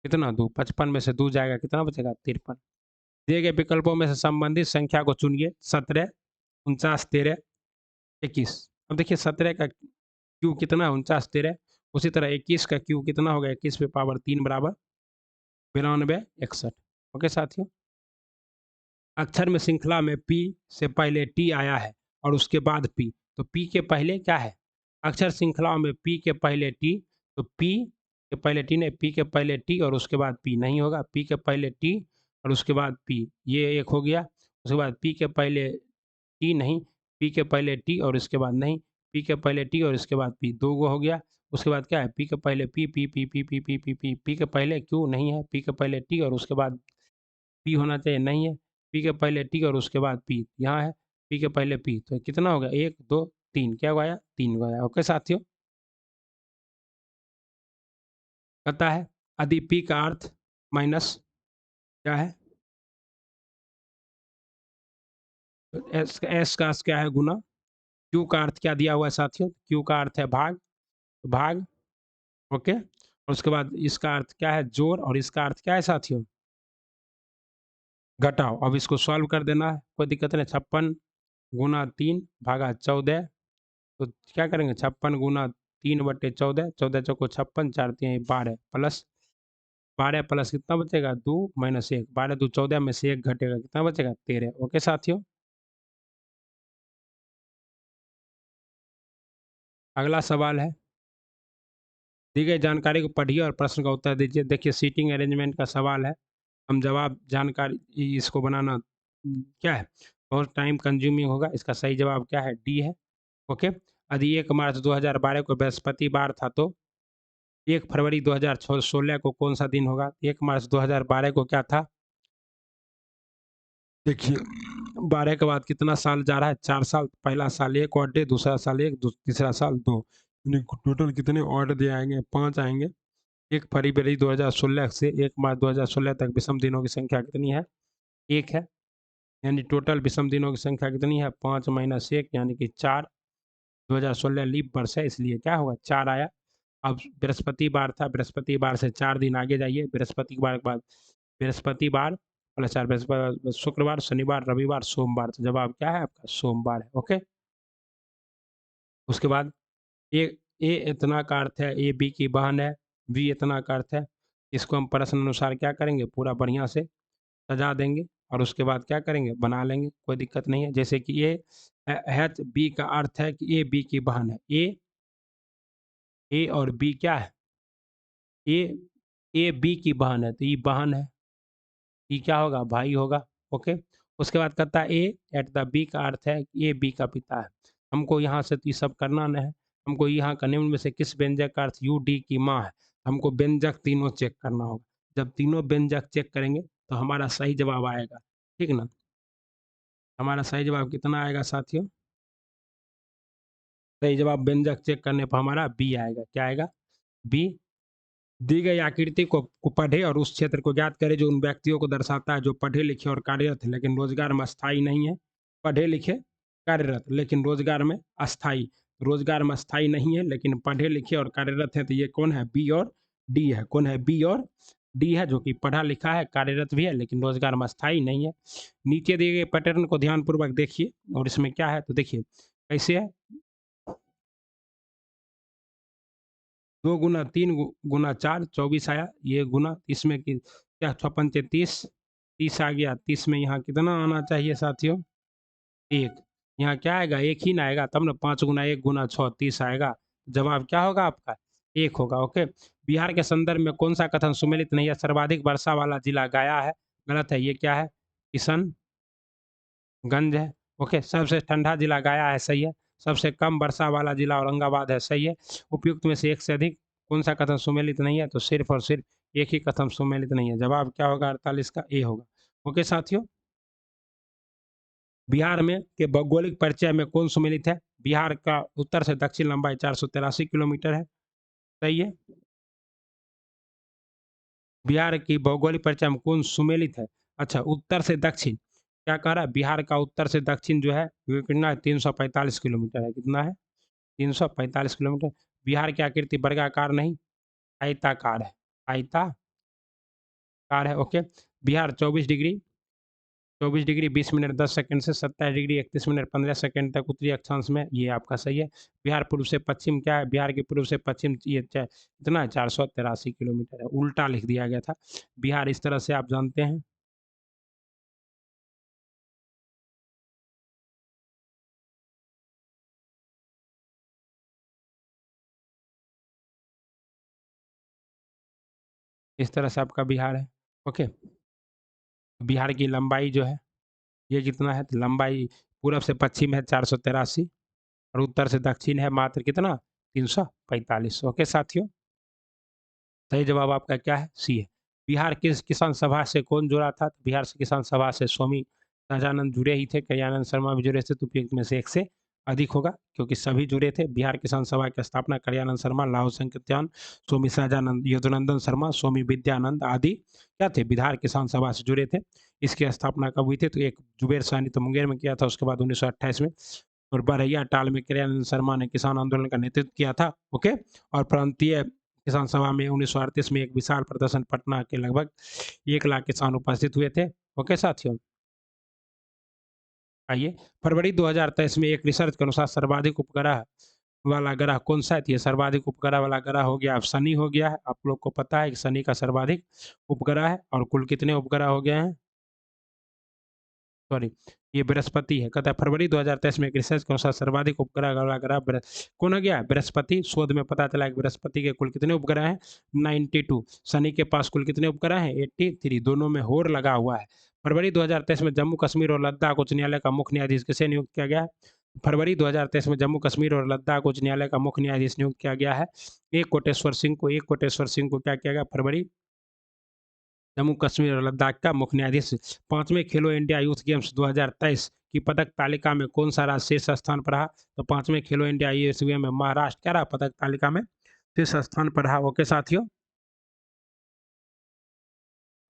Speaker 1: कितना? 2। 55 में से 2 जाएगा, कितना बचेगा? 53। दिए गए विकल्पों में से संबंधित संख्या को चुनिए। 17 49 13 21। अब देखिए 17 का क्यू कितना है? 49 13। उसी तरह 21 का क्यू कितना होगा? 21 पे पावर 3 बराबर 92 61। ओके साथियों। अक्षर में श्रृंखला में पी से पहले टी आया है और उसके बाद पी, तो पी के पहले क्या है? अक्षर श्रृंखला में पी के पहले टी, तो पी के पहले टी नहीं, पी के पहले टी और उसके बाद पी नहीं होगा। पी के पहले टी और उसके बाद पी, ये एक हो गया। उसके बाद पी के पहले टी नहीं, पी के पहले टी और इसके बाद नहीं, पी के पहले टी और इसके बाद पी, 2 गो हो गया। उसके बाद क्या है? पी के पहले P P P P P P P P, P के पहले क्यू नहीं है, पी के पहले टी और उसके बाद पी होना चाहिए, नहीं है। पी के पहले टी और उसके बाद पी यहाँ है। पी के पहले पी, तो कितना हो गया? 1 2 3, क्या गया? 3 गया। ओके साथियों। पता है यदि पी का अर्थ माइनस क्या है? एस का अर्थ क्या है? गुना। क्यू का अर्थ क्या दिया हुआ है साथियों? क्यू का अर्थ है भाग, भाग। ओके। और उसके बाद इसका अर्थ क्या है? जोड़। और इसका अर्थ क्या है साथियों? घटाओ। अब इसको सॉल्व कर देना है, कोई दिक्कत नहीं। 56 गुना 3 भागा 14। तो क्या करेंगे? 56 गुना 3 बटे 14, 14 चौको 56, 4 3 12 प्लस 12 प्लस कितना बचेगा? 2 माइनस 1, 12 2 14 में से 1 घटेगा, कितना बचेगा? 13। ओके साथियों। अगला सवाल है, दी गई जानकारी को पढ़िए और प्रश्न का उत्तर दीजिए। देखिए सीटिंग अरेंजमेंट का सवाल है। हम जवाब जानकारी इसको बनाना क्या है? बहुत टाइम कंज्यूमिंग होगा। इसका सही जवाब क्या है? डी है। ओके। यदि 1 मार्च 2012 को बृहस्पतिवार था तो 1 फरवरी 2016 को कौन सा दिन होगा? 1 मार्च 2012 को क्या था? देखिए 12 के बाद कितना साल जा रहा है? 4 साल। पहला साल 1 ऑड डे, दूसरा साल 1, तीसरा साल 2, टोटल कितने ऑड डे आएंगे? 5 आएंगे। 1 फरवरी 2016 से 1 मार्च 2016 तक विषम दिनों की संख्या कितनी है? 1 है। यानी टोटल विषम दिनों की संख्या कितनी है? 5 माइनस 1 यानी कि 4। 2016 लीप वर्ष है, इसलिए क्या होगा? 4 आया। अब बृहस्पतिवार था, बृहस्पतिवार से 4 दिन आगे जाइए, बृहस्पतिवार के बाद बृहस्पतिवार प्लस 4 बृहस्पति, शुक्रवार, शनिवार, रविवार, सोमवार। तो जवाब क्या है आपका? सोमवार है। ओके। उसके बाद ए ए इतना का अर्थ है ए बी की बहन है, बी इतना का अर्थ है। इसको हम प्रश्न अनुसार क्या करेंगे? पूरा बढ़िया से सजा देंगे और उसके बाद क्या करेंगे? बना लेंगे, कोई दिक्कत नहीं है। जैसे कि एच बी का अर्थ है कि ए बी की बहन है। ए और बी क्या है? ए ए बी की बहन है, तो ये बहन है। ये क्या होगा? भाई होगा। ओके। उसके बाद कहता है ए एट द बी का अर्थ है कि ए बी का पिता है। हमको यहाँ से तो ये सब करना नहीं है। हमको यहाँ का निम्न में से किस व्यंजक का अर्थ यू डी की माँ है। हमको व्यंजक तीनों चेक करना होगा। जब तीनों व्यंजक चेक करेंगे तो हमारा सही जवाब आएगा। ठीक ना? हमारा सही जवाब कितना आएगा साथियों? सही जवाब व्यंजक चेक करने पर हमारा बी आएगा। क्या आएगा? बी। दी गई आकृति को पढ़े और उस क्षेत्र को ज्ञात करें जो उन व्यक्तियों को दर्शाता है जो पढ़े लिखे और कार्यरत है लेकिन रोजगार में अस्थायी नहीं है। पढ़े लिखे कार्यरत लेकिन रोजगार में अस्थायी। रोजगार में अस्थायी नहीं है लेकिन पढ़े लिखे और कार्यरत है, तो ये कौन है? बी और डी है। कौन है? बी और डी है, जो कि पढ़ा लिखा है, कार्यरत भी है लेकिन रोजगार में अस्थायी नहीं है। नीचे दिए गए पैटर्न को ध्यानपूर्वक देखिए और इसमें क्या है तो देखिए कैसे है। 2 गुना 3 गुना 4 24 आया। ये गुना इसमें कि क्या? 56 30 आ गया। 30 में यहाँ कितना आना चाहिए साथियों? 1। यहाँ क्या आएगा? 1 ही ना आएगा, तब ना 5 गुना 1 गुना 6 30 आएगा। जवाब क्या होगा आपका? 1 होगा। ओके। बिहार के संदर्भ में कौन सा कथन सुमेलित नहीं है? सर्वाधिक वर्षा वाला जिला गया है, गलत है। ये क्या है? किशनगंज है। ओके। सबसे ठंडा जिला गया है, सही है। सबसे कम वर्षा वाला जिला औरंगाबाद है, सही है। उपयुक्त में से एक से अधिक कौन सा कथन सुमेलित नहीं है? तो सिर्फ और सिर्फ एक ही कथन सुमेलित नहीं है। जवाब क्या होगा? 48 का ए होगा। ओके साथियों। बिहार में के भौगोलिक परिचय में कौन सुमेलित है? बिहार का उत्तर से दक्षिण लंबाई 483 किलोमीटर है, सही है। बिहार की भौगोलिक परिचय में कौन सुमेलित है? अच्छा, उत्तर से दक्षिण क्या कह रहा है? बिहार का उत्तर से दक्षिण जो है वो कितना है? 345 किलोमीटर है। कितना है? 345 किलोमीटर। बिहार की आकृति वर्गाकार नहीं, आयताकार है। आयताकार है। Okay. Bihar 24 degree 20 minute 10 second से 27 डिग्री 31 मिनट 15 सेकंड तक उत्तरी अक्षांश में, ये आपका सही है। बिहार पूर्व से पश्चिम क्या है? बिहार के पूर्व से पश्चिम ये कितना है? 483 किलोमीटर है। उल्टा लिख दिया गया था। बिहार इस तरह से आप जानते हैं। इस तरह से आपका बिहार है। ओके। बिहार की लंबाई जो है ये कितना है? तो लंबाई पूरब से पश्चिम है 483 और उत्तर से दक्षिण है मात्र कितना? 345। ओके साथियों। सही जवाब आपका क्या है? सी है। बिहार किस किसान सभा से कौन जुड़ा था? तो बिहार से किसान सभा से स्वामी सहजानंद जुड़े ही थे, कल्याणानंद शर्मा भी जुड़े थे, तो उपयुक्त में से एक से अधिक होगा क्योंकि सभी जुड़े थे। बिहार किसान सभा की स्थापना कल्याणानंद शर्मा, लाहौल संकीर्तन, स्वामी सहजानंद, यदुनंदन शर्मा, स्वामी विद्यानंद आदि क्या थे? बिहार किसान सभा से जुड़े थे। इसकी स्थापना कब हुई थी? तो एक जुबेर साहनी तो मुंगेर में किया था, उसके बाद 1928 में, और बरैया टाल में कल्याणानंद शर्मा ने किसान आंदोलन का नेतृत्व किया था। ओके। और प्रांतीय किसान सभा में 1938 में एक विशाल प्रदर्शन पटना के लगभग 1 लाख किसान उपस्थित हुए थे। ओके साथियों। आइए, फरवरी 2023 में एक रिसर्च के अनुसार सर्वाधिक उपग्रह वाला ग्रह कौन सा है? तो ये सर्वाधिक उपग्रह वाला ग्रह हो गया, अब शनि हो गया है। आप लोग को पता है कि शनि का सर्वाधिक उपग्रह है और कुल कितने उपग्रह हो गए हैं? सॉरी, ये बृहस्पति है। कहता है फरवरी 2023 में एक रिसर्च के अनुसार सर्वाधिक उपग्रह वाला ग्रह कौन हो गया? बृहस्पति। शोध में पता चला कि बृहस्पति के कुल कितने उपग्रह हैं? 92। शनि के पास कुल कितने उपग्रह हैं? 83। दोनों में होर लगा हुआ है। फरवरी 2023 में जम्मू कश्मीर और लद्दाख उच्च न्यायालय का मुख्य न्यायाधीश किसे नियुक्त किया गया है? फरवरी 2023 में जम्मू कश्मीर और लद्दाख उच्च न्यायालय का मुख्य न्यायाधीश नियुक्त किया गया है। एक कोटेश्वर सिंह को क्या किया गया? फरवरी जम्मू कश्मीर और लद्दाख का मुख्य न्यायाधीश। 5वें खेलो इंडिया यूथ गेम्स 2023 की पदक तालिका में कौन सा राज्य शीर्ष स्थान पर रहा? तो 5वें खेलो इंडिया यूथ गेम में महाराष्ट्र क्या रहा पदक तालिका में? शीर्ष स्थान पर रहा। ओके साथियों।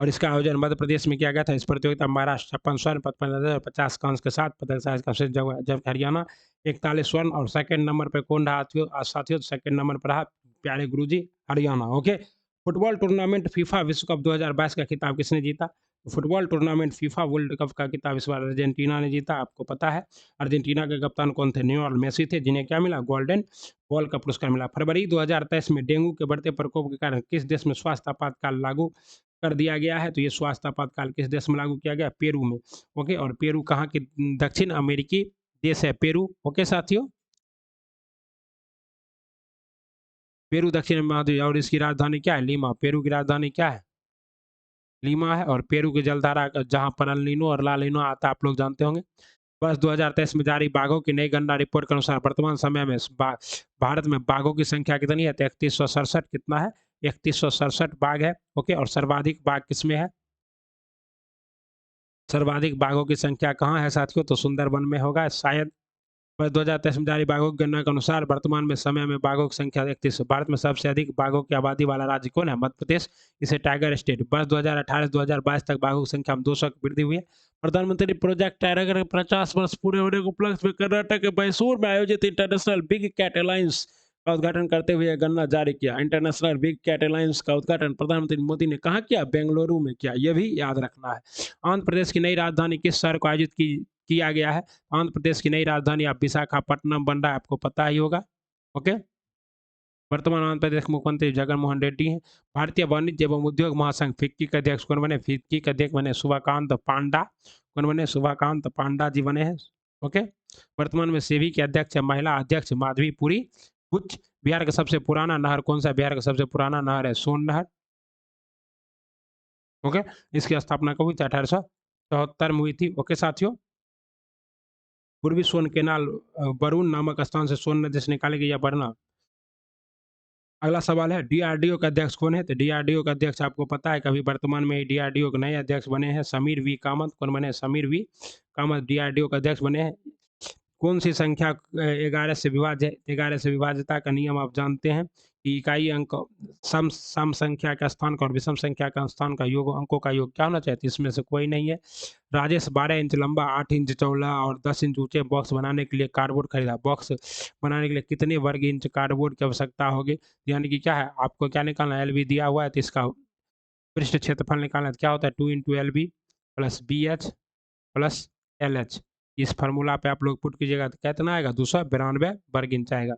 Speaker 1: और इसका आयोजन मध्य प्रदेश में किया गया था। इस प्रतियोगिता में महाराष्ट्र 56 स्वर्ण, 55 50 कांस्य के साथ पदक साझ का अवसर, जबकि हरियाणा 41 स्वर्ण और सेकंड नंबर पर कौन रहा साथियों? सेकंड नंबर पर रहा प्यारे गुरुजी Haryana. Okay. Football tournament FIFA विश्व कप 2022 का खिताब किसने जीता? Football tournament FIFA world cup का खिताब इस बार अर्जेंटीना ने जीता, आपको पता है। अर्जेंटीना के कप्तान कौन थे? लियोनेल मेसी थे, जिन्हें क्या मिला? गोल्डन बॉल का पुरस्कार मिला। फरवरी 2023 में डेंगू के बढ़ते प्रकोप के कारण किस देश में स्वास्थ्य आपातकाल लागू कर दिया गया है? तो ये स्वास्थ्य आपातकाल किस देश में लागू किया गया? पेरू में। ओके। और पेरू कहाँ की दक्षिण अमेरिकी देश है पेरू। ओके साथियों, पेरू दक्षिण महाद्वीप और इसकी राजधानी क्या है? लीमा। पेरू की राजधानी क्या है? लीमा है। और पेरू की जलधारा जहां पर अल नीनो और ला नीनो आता है, आप लोग जानते होंगे। वर्ष 2023 में जारी बाघों की नई गणना रिपोर्ट के अनुसार वर्तमान समय में भारत में बाघों की संख्या कितनी है? तो 3167। कितना है? 3167 बाघ है। ओके। और सर्वाधिक बाघ किसमें है? सर्वाधिक बाघों की संख्या कहाँ है साथियों? तो सुंदरबन में होगा शायद। वर्ष 2023 में जारी बाघों की गणना के अनुसार वर्तमान में समय में बाघों की संख्या 31 है। भारत में सबसे अधिक बाघों की आबादी वाला राज्य कौन है? मध्य प्रदेश। इसे टाइगर स्टेट। वर्ष 2018 से 2022 तक बाघों की संख्या में 200 की वृद्धि हुई है। प्रधानमंत्री प्रोजेक्ट टाइगर के 50 वर्ष पूरे होने को उपलक्ष्य में कर्नाटक के मैसूर में आयोजित इंटरनेशनल बिग कैट अलायंस का उद्घाटन करते हुए यह गणना जारी किया। इंटरनेशनल बिग कैट अलायंस का उद्घाटन प्रधानमंत्री मोदी ने कहा किया? बेंगलुरु में किया। यह भी याद रखना है। आंध्र प्रदेश की नई राजधानी किस शहर को आयोजित किया गया है? आंध्र प्रदेश की नई राजधानी अब विशाखापट्टनम बन रहा है, आपको पता ही होगा। ओके। वर्तमान आंध्र प्रदेश के मुख्यमंत्री जगन मोहन रेड्डी हैं। भारतीय वाणिज्य एवं उद्योग महासंघ फिक्की के अध्यक्ष कौन बने? फिक्की के अध्यक्ष बने सुभाकांत पांडा। कौन बने? सुभाकांत पांडा जी बने हैं। ओके। वर्तमान में सेबी के अध्यक्ष महिला अध्यक्ष माधवी पुरी कुछ। बिहार का सबसे पुराना नहर कौन सा? बिहार का सबसे पुराना नहर है सोन नहर। ओके। इसकी स्थापना कब हुई थी? 1874 में हुई थी। ओके साथियों, पूर्वी सोन केनाल बरून नामक स्थान से सोन नदी से निकाली गई है वरना। अगला सवाल है डीआरडीओ का अध्यक्ष कौन है? तो डीआरडीओ का अध्यक्ष आपको पता है, कभी वर्तमान में डीआरडीओ के नए अध्यक्ष बने हैं समीर वी कामत। कौन बने? समीर वी कामत डीआरडीओ का अध्यक्ष बने हैं। कौन सी संख्या 11 से विभाज्यता का नियम आप जानते हैं कि इकाई अंक सम सम संख्या का स्थान का और विषम संख्या का स्थान का योग अंकों का योग क्या होना चाहिए? तो इसमें से कोई नहीं है। राजेश 12 इंच लंबा, 8 इंच चौड़ा और 10 इंच ऊंचे बॉक्स बनाने के लिए कार्डबोर्ड खरीदा। बॉक्स बनाने के लिए कितने वर्ग इंच कार्डबोर्ड की आवश्यकता होगी? यानी कि क्या है, आपको क्या निकालना है? एल बी दिया हुआ है तो इसका पृष्ठ क्षेत्रफल निकालना है। तो क्या होता है? 2 into L B plus B H plus L H. इस फार्मूला पे आप लोग पुट कीजिएगा तो कितना आएगा? 292 वर्ग इंच आएगा।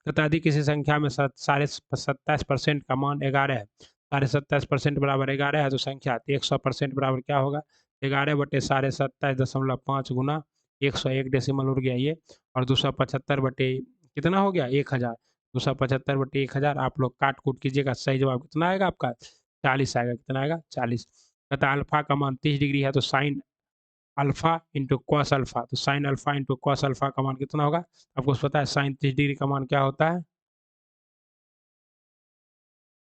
Speaker 1: तथा अधिक किसी संख्या में 27% का मान 11 है। 27.5% बराबर 11 है तो संख्या 100% बराबर क्या होगा? 11 बटे 27.5 गुना 101 डेसिमल उड़ गया ये। और 275 बटे कितना हो गया? 1000। 275 बटे 1000 आप लोग काट कूट कीजिएगा, सही जवाब कितना आएगा आपका? 40 आएगा। कितना आएगा? 40। तथा अल्फा का मान 30 डिग्री है तो sine alpha into cos alpha, तो sine alpha into cos alpha का मान कितना होगा? आपको पता है साइन 30 डिग्री का मान क्या होता है?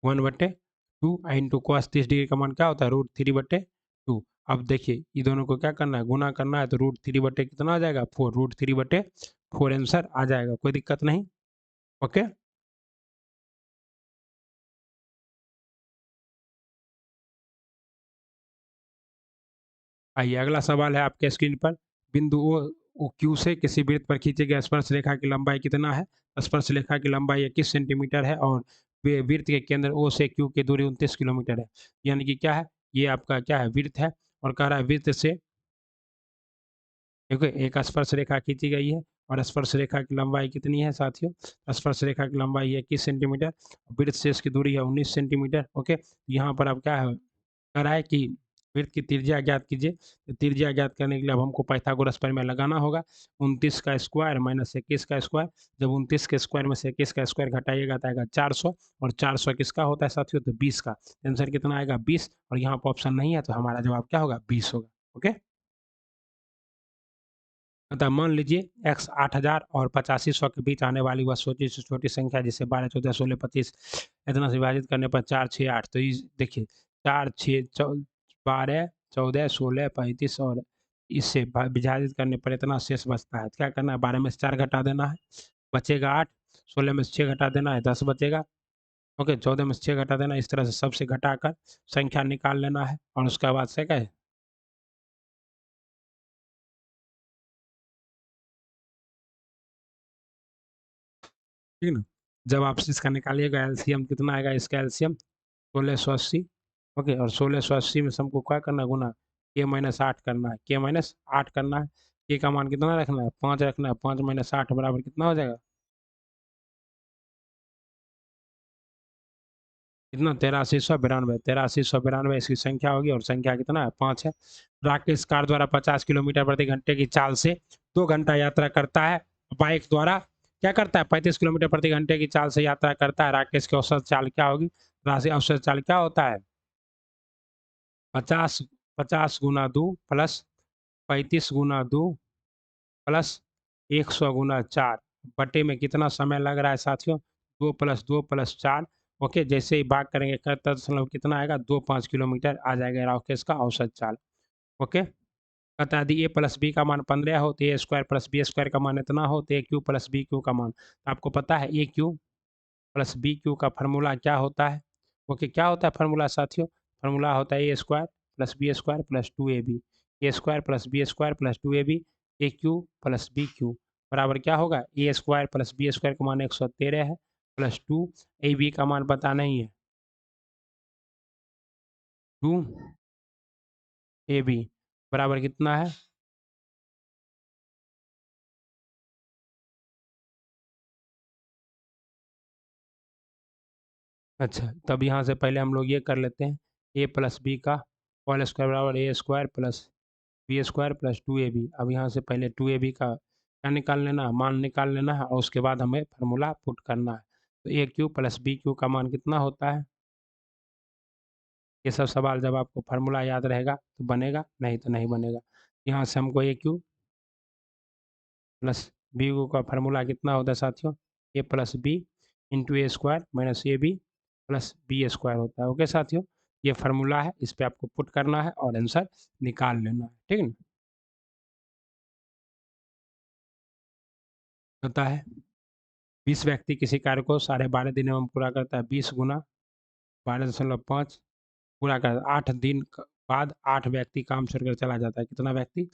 Speaker 1: 1/2 इंटू कॉस 30 डिग्री का मान क्या होता है? √3/2। अब देखिए ये दोनों को क्या करना है? गुना करना है तो √3 बटे कितना आ जाएगा? 4। √3/4 आंसर आ जाएगा, कोई दिक्कत नहीं। ओके। आइए अगला सवाल है आपके स्क्रीन पर। बिंदु ओ क्यू से किसी वृत्त पर खींचे गए स्पर्श रेखा की लंबाई कितना है? स्पर्श रेखा की लंबाई 21 सेंटीमीटर है और वृत्त के केंद्र ओ से क्यू की दूरी 29 किलोमीटर है। यानी कि क्या है? ये आपका क्या है? वृत्त है। और कह रहा है वृत्त से देखो एक स्पर्श रेखा खींची गई है और स्पर्श रेखा की लंबाई कितनी है साथियों? स्पर्श रेखा की लंबाई है 21 सेंटीमीटर, वृत्त से इसकी दूरी है 19 सेंटीमीटर। ओके। यहाँ पर अब क्या है? कह रहा है कि वृत्त की त्रिज्या ज्ञात कीजिए। तो त्रिज्या ज्ञात करने के लिए अब हमको पाइथागोरस प्रमेय लगाना होगा। 29 का स्क्वायर माइनस 21 का स्क्वायर। जब 29 के स्क्वायर में से 21 का स्क्वायर घटाइएगा तो आएगा 400। और 400 किसका होता है साथियों? तो 20 का। आंसर कितना आएगा? 20। और यहाँ पर ऑप्शन नहीं है तो हमारा जवाब क्या होगा? 20 होगा। ओके। अतः मान लीजिए x 8000 और 8500 के बीच आने वाली वह छोटी से छोटी संख्या जिसे 12 14 16 25 इतना से विभाजित करने पर 4 6 8, तो इस देखिए 4 6 12 14 16 35 और इससे विभाजित करने पर इतना शेष बचता है। क्या करना है? 12 में से 4 घटा देना है, बचेगा 8। 16 में से 6 घटा देना है, 10 बचेगा। ओके, 14 में से 6 घटा देना, इस तरह से सबसे घटाकर संख्या निकाल लेना है और उसके बाद से क्या है, ठीक है ना? जब आप इसका निकालिएगा एलसीएम कितना आएगा, इसका एलसीएम 1680। ओके, और 1680 में से हमको क्या करना है, गुना के माइनस 8 करना है, के माइनस 8 करना है। के का मान कितना रखना है, 5 रखना है। 5 माइनस 8 बराबर कितना हो जाएगा, कितना, 8392। 8392 इसकी संख्या होगी और संख्या कितना है, 5 है। राकेश कार द्वारा 50 किलोमीटर प्रति घंटे की चाल से 2 घंटा यात्रा करता है। बाइक द्वारा क्या करता है, 35 किलोमीटर प्रति घंटे की चाल से यात्रा करता है। राकेश की औसत चाल क्या होगी, राशि औसत चाल क्या होता है, 50 50 गुना 2 प्लस 35 गुना 2 प्लस 100 गुना 4 बटे में कितना समय लग रहा है साथियों, 2 प्लस 2 प्लस 4। ओके, जैसे ही भाग करेंगे दशमलव कितना आएगा, 25 किलोमीटर आ जाएगा राकेश का औसत चाल। ओके, बता दी ए प्लस बी का मान 15 हो तो ए स्क्वायर प्लस बी स्क्वायर का मान इतना हो तो ए क्यू प्लस बी क्यू का मान, तो आपको पता है ए क्यू प्लस बी क्यू का फार्मूला क्या होता है। ओके, क्या होता है फार्मूला साथियों, फार्मूला होता है A square plus B square plus 2ab, A square plus B square plus 2ab, A cube plus B cube बराबर क्या होगा, A square plus B square का मान 113 है प्लस 2 ए बी का मान पता नहीं है, 2 ए बी बराबर कितना है, अच्छा तब यहाँ से पहले हम लोग ये कर लेते हैं, ए प्लस बी का होल स्क्वायर बराबर A square plus B square plus 2ab। अब यहाँ से पहले 2ab का क्या निकाल लेना, मान निकाल लेना है और उसके बाद हमें फार्मूला पुट करना है। तो ए क्यू प्लस बी क्यू का मान कितना होता है, ये सब सवाल जब आपको फार्मूला याद रहेगा तो बनेगा, नहीं तो नहीं बनेगा। यहाँ से हमको A cube plus B cube का फार्मूला कितना होता है साथियों, A plus B into A square minus A B plus B square होता है। ओके साथियों, ये फार्मूला है, इस पर आपको पुट करना है और आंसर निकाल लेना है, ठीक है ना। होता है 20 व्यक्ति किसी कार्य को 12.5 दिनों में पूरा करता है, 20 गुना 12.5 पूरा कर 8 दिन बाद 8 व्यक्ति काम छोड़कर चला जाता है, कितना व्यक्ति,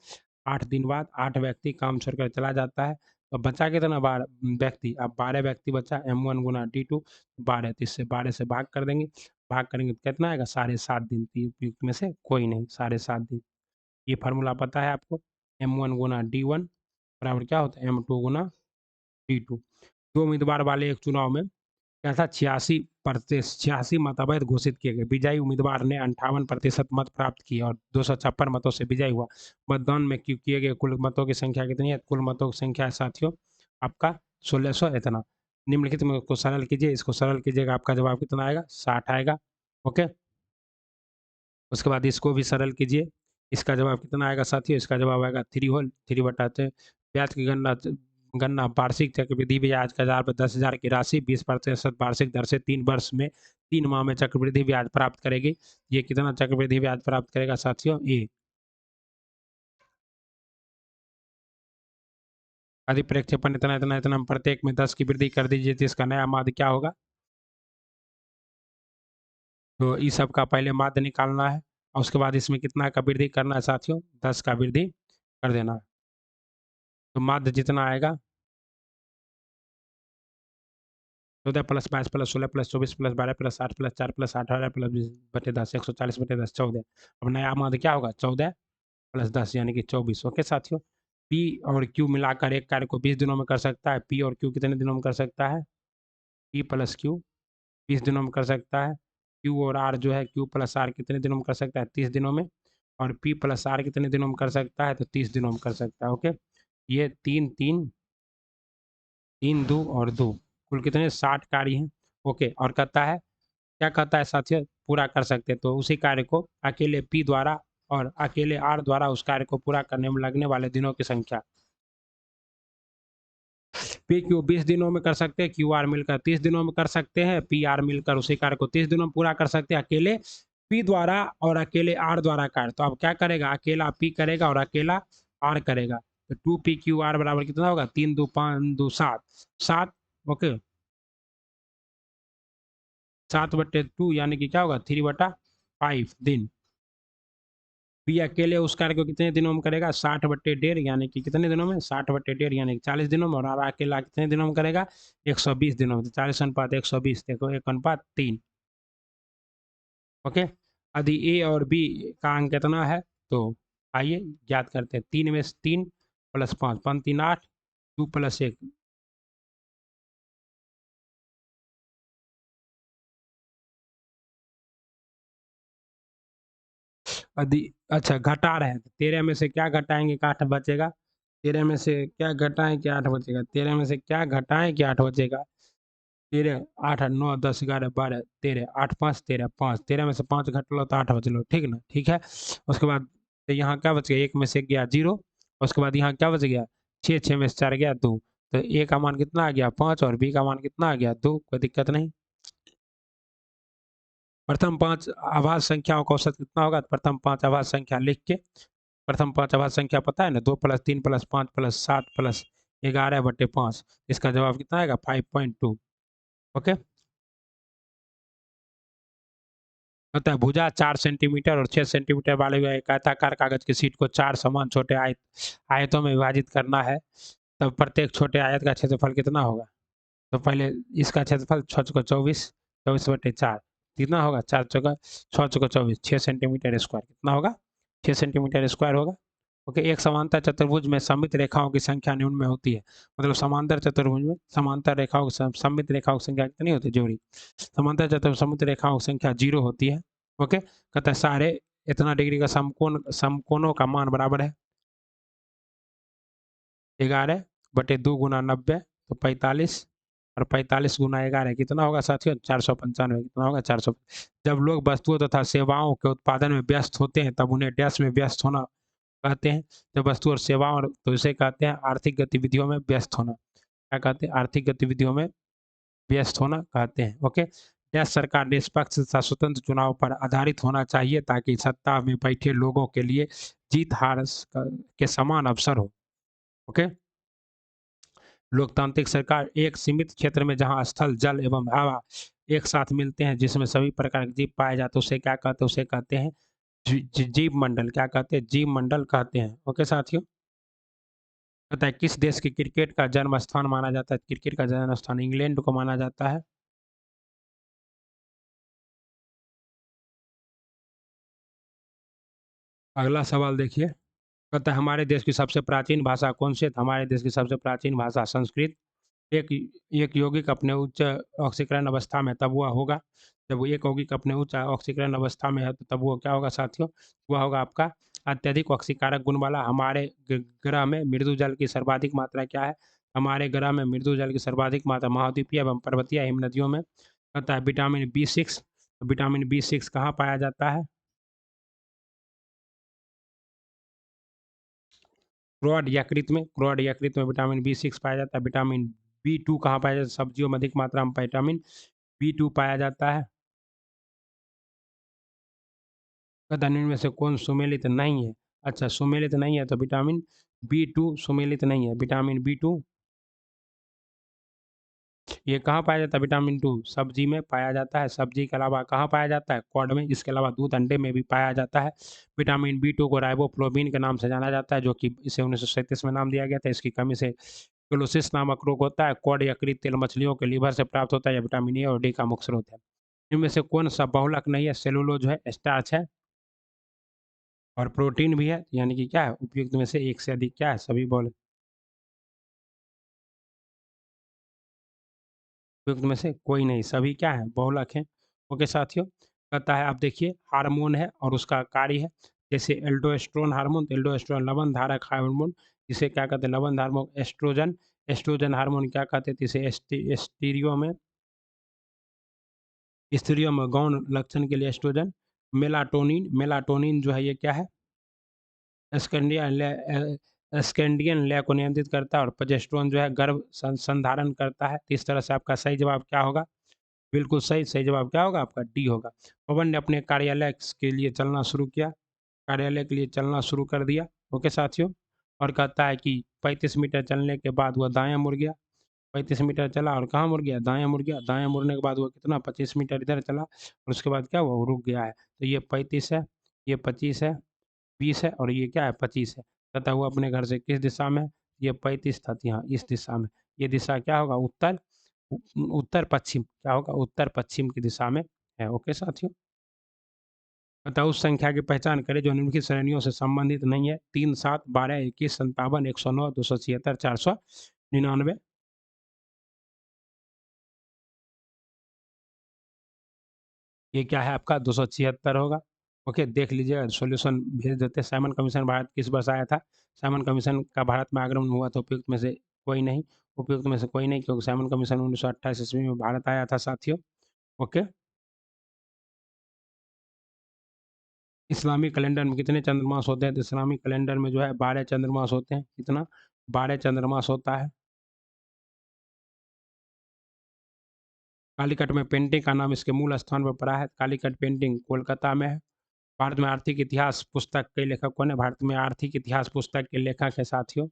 Speaker 1: 8 दिन बाद 8 व्यक्ति काम छोड़कर चला जाता है। तो बचा कितना, 12 व्यक्ति, अब 12 व्यक्ति बचा, m1 गुना d2 12, तो इससे 12 से भाग कर देंगे, भाग करेंगे तो कितना आएगा, 7.5 दिन। तो उपयुक्त में से कोई नहीं, 7.5 दिन। ये फार्मूला पता है आपको, m1 गुना d1 बराबर क्या होता है, m2 गुना d2। दो उम्मीदवार वाले एक चुनाव में क्या था, 86 मत अवैध घोषित किए गए। विजयी उम्मीदवार ने 58% मत प्राप्त किए और 256 मतों से विजयी हुआ। मतदान में किए गए कुल मतों की संख्या कितनी है, कुल मतों की संख्या है साथियों आपका 1600 इतना। निम्नलिखित में को सरल कीजिए, इसको सरल कीजिएगा, आपका जवाब कितना आएगा, 60 आएगा। ओके, उसके बाद इसको भी सरल कीजिए, इसका जवाब कितना आएगा साथियों, इसका जवाब आएगा 3 ब्याज की गणना गणना वार्षिक चक्रवृद्धि ब्याज का 10,000 की राशि 20% वार्षिक दर से 3 वर्ष में 3 माह में चक्रवृद्धि ब्याज प्राप्त करेगी। ये कितना चक्रवृद्धि ब्याज प्राप्त करेगा साथियों, ये अधिक प्रक्षेपण इतना इतना इतना प्रत्येक में 10 की वृद्धि कर दीजिए तो इसका नया माध्य क्या होगा। तो इस सब का पहले माध्य निकालना है और उसके बाद इसमें कितना का वृद्धि करना है साथियों, 10 का वृद्धि कर देना है। तो माध्य जितना आएगा 14 + 5 + 16 + 24 + 12 + 8 + 4 + 8 18 + 20 / 10 140 अब नया माध्य क्या होगा, 14 + 10 यानी कि 24। ओके साथियों, पी और क्यू मिलाकर एक कार्य को 20 दिनों में कर सकता है। पी और क्यू कितने दिनों में कर सकता है, पी प्लस क्यू 20 दिनों में कर सकता है। क्यू और आर जो है, क्यू प्लस आर कितने दिनों में कर सकता है, 30 दिनों में। और पी प्लस आर कितने दिनों में कर सकता है, तो 30 दिनों में कर सकता है। ओके, ये तीन तीन 3 2 और 2 कुल कितने, 60 कार्य हैं। ओके, और कहता है क्या कहता है साथियों, पूरा कर सकते हैं तो उसी कार्य को अकेले पी द्वारा और अकेले आर द्वारा उस कार्य को पूरा करने में लगने वाले दिनों की संख्या। पी क्यू 20 दिनों में कर सकते हैं, क्यू आर मिलकर 30 दिनों में कर सकते हैं, पी आर मिलकर उसी कार्य को 30 दिनों में पूरा कर सकते हैं अकेले पी द्वारा और अकेले आर द्वारा कार्य। तो अब क्या करेगा, अकेला पी करेगा और अकेला आर करेगा। तो 2 p q r बराबर कितना होगा, 3 2 5 2 7 7। ओके, 7/2 यानी कि क्या होगा 3/5 दिन। बी अकेले उस कार्य को कितने दिनों में करेगा 60/1.5 यानी कि कितने दिनों में 60/1.5 यानी कि 40 दिनों में। और आर अकेला कितने दिनों में करेगा 120 दिनों में। 40:120 देखो 1:3। ओके, यदि ए और बी का अंक कितना है तो आइए ज्ञात करते हैं। 3 में से 3 प्लस 5 5 3 8 2 प्लस 1 यदि अच्छा घटा रहे हैं तो 13 में से क्या घटाएंगे कि 8 बचेगा। 13 में से क्या घटाएं कि 8 बचेगा। 13 में से क्या घटाएं कि 8 बचेगा। 13 8 9 10 11 12 13 8 5 13 5 13 में से 5 घट लो तो 8 बच लो। ठीक ना, ठीक है। उसके बाद तो यहाँ क्या बच गया 1 में से गया 0। उसके बाद यहाँ क्या बच गया 6 6 में से 4 गया 2। तो ए का मान कितना आ गया 5 और बी का मान कितना आ गया 2। कोई दिक्कत नहीं। प्रथम 5 आभाज्य संख्याओं का औसत कितना होगा। प्रथम 5 आभाज्य संख्या लिख के, प्रथम 5 आभाज्य संख्या पता है ना 2 प्लस 3 प्लस 5 प्लस 7 प्लस 11/5। इसका जवाब कितना आएगा 5.2। ओके, अतः भुजा 4 सेंटीमीटर और 6 सेंटीमीटर वाले एक आयताकार कागज की शीट को 4 समान छोटे आयतों में विभाजित करना है। तब प्रत्येक छोटे आयत का क्षेत्रफल कितना होगा। तो पहले इसका क्षेत्रफल 6 चौका 24 24/4 कितना होगा 4 चौका 6 चौका 24 6 सेंटीमीटर स्क्वायर कितना होगा 6 सेंटीमीटर स्क्वायर होगा। ओके, एक समांतर चतुर्भुज में सममित रेखाओं की संख्या निम्न में होती है। मतलब समांतर चतुर्भुज में समांतर रेखाओं की सममित रेखाओं की संख्या कितनी होती है जोड़ी। समांतर चतुर्भुज सममित रेखाओं की संख्या 0 होती है। ओके, कहता है सारे इतना डिग्री का समकोणों का मान बराबर है 11/2 गुना 90 तो 45 और 45 गुना 11 कितना होगा साथियों 495 कितना होगा 400। जब लोग वस्तुओं तथा सेवाओं के उत्पादन में व्यस्त होते हैं तब उन्हें डैश में व्यस्त होना कहते हैं। जब वस्तु और सेवाओं तो इसे कहते हैं आर्थिक गतिविधियों में व्यस्त होना। क्या कहते हैं आर्थिक गतिविधियों में व्यस्त होना कहते हैं। ओके, डैश सरकार निष्पक्ष तथा स्वतंत्र चुनाव पर आधारित होना चाहिए ताकि सत्ता में बैठे लोगों के लिए जीत हार के समान अवसर हो। ओके, लोकतांत्रिक सरकार एक सीमित क्षेत्र में जहां स्थल जल एवं हवा एक साथ मिलते हैं जिसमें सभी प्रकार के जीव पाए जाते हैं उसे क्या कहते हैं उसे कहते हैं जीव मंडल। क्या कहते हैं जीव मंडल कहते हैं। ओके साथियों, पता है किस देश की क्रिकेट का जन्म स्थान माना जाता है। क्रिकेट का जन्म स्थान इंग्लैंड को माना जाता है। अगला सवाल देखिए, कहता है हमारे देश की सबसे प्राचीन भाषा कौन सी है। तो हमारे देश की सबसे प्राचीन भाषा संस्कृत। एक एक यौगिक अपने उच्च ऑक्सीकरण अवस्था में तब हुआ होगा जब वो एक यौगिक अपने उच्च ऑक्सीकरण अवस्था में है तो तब वो क्या होगा साथियों वह होगा आपका अत्यधिक ऑक्सीकारक गुण वाला। हमारे ग्रह में मृदु जल की सर्वाधिक मात्रा क्या है। हमारे ग्रह में मृदु जल की सर्वाधिक मात्रा महाद्वीपीय एवं पर्वतीय हिम नदियों में कहता है विटामिन B6। विटामिन B6 कहाँ पाया जाता है। क्रोड यकृत में विटामिन B6 पाया जाता है। विटामिन B2 कहाँ पाया जाता है। सब्जियों में अधिक मात्रा में विटामिन B2 पाया जाता है। निम्न में से कौन सुमेलित नहीं है। अच्छा सुमेलित नहीं है तो विटामिन B2 सुमेलित नहीं है। विटामिन B2 ये कहाँ पाया जाता है। विटामिन 2 सब्जी में पाया जाता है। सब्जी के अलावा कहाँ पाया जाता है कॉड में। इसके अलावा दूध अंडे में भी पाया जाता है। विटामिन B2 को राइबोफ्लोविन के नाम से जाना जाता है जो कि इसे 1937 में नाम दिया गया था। इसकी कमी से क्लोसिस नामक रोग होता है। कॉड यकृत तेल मछलियों के लीवर से प्राप्त होता है। यह विटामिन A और D का मुख्य स्रोत है। इनमें से कौन सा बहुलक नहीं है। सेलुलोज है, स्टार्च है और प्रोटीन भी है। यानी कि क्या है उपयुक्त में से एक से अधिक क्या है सभी बोले उपयुक्त में से कोई नहीं सभी क्या है बहुलक हैं। ओके साथियों, कहता है आप देखिए हार्मोन है और उसका कार्य है। जैसे एल्डोस्टेरोन हार्मोन तो एल्डोस्टेरोन लवण धारक हार्मोन जिसे क्या कहते हैं लवण धारक एस्ट्रोजन। एस्ट्रोजन हार्मोन क्या कहते थे इसे स्त्रियों में गौण लक्षण के लिए एस्ट्रोजन। मेलाटोनिन मेलाटोनिन जो है ये क्या है स्कैंडियन लय को नियंत्रित करता है और प्रोजेस्टेरोन जो है गर्भ संधारण करता है। तो इस तरह से आपका सही जवाब क्या होगा बिल्कुल सही। सही जवाब क्या होगा आपका डी होगा। पवन ने अपने कार्यालय के लिए चलना शुरू किया। कार्यालय के लिए चलना शुरू कर दिया। ओके साथियों, और कहता है कि 35 मीटर चलने के बाद वह दायां मुड़ गया। 35 मीटर चला और कहाँ मुड़ गया, दाएँ मुड़ गया। दाएँ मुड़ने के बाद वो कितना 25 मीटर इधर चला और उसके बाद क्या हुआ, वो रुक गया है। तो ये 35 है, ये 25 है, 20 है और ये क्या है 25 है। कहता हुआ अपने घर से किस दिशा में? ये 35 था, यहाँ इस दिशा में। ये दिशा क्या होगा? उत्तर उत्तर पश्चिम। क्या होगा? उत्तर पश्चिम की दिशा में है। ओके साथियों। अतः उस संख्या की पहचान करें जो निम्नलिखित श्रेणियों से संबंधित नहीं है। 3, 7, 12, 21, 57, 109, 276, 499। ये क्या है आपका 276 होगा। ओके, देख लीजिएगा, सॉल्यूशन भेज देते। साइमन कमीशन भारत किस वर्ष आया था? साइमन कमीशन का भारत में आगमन हुआ तो उपयुक्त में से कोई नहीं। उपयुक्त में से कोई नहीं, क्योंकि साइमन कमीशन 1928 ईस्वी में भारत आया था साथियों। ओके, इस्लामिक कैलेंडर में कितने चंद्रमास होते हैं? तो इस्लामिक कैलेंडर में जो है 12 चंद्रमास होते हैं। कितना? 12 चंद्रमास होता है। कालीकट में पेंटिंग का नाम इसके मूल स्थान पर पड़ा है। कालीकट पेंटिंग कोलकाता में है। भारत में आर्थिक इतिहास पुस्तक के लेखक कौन है? भारत में आर्थिक इतिहास पुस्तक के लेखक है साथियों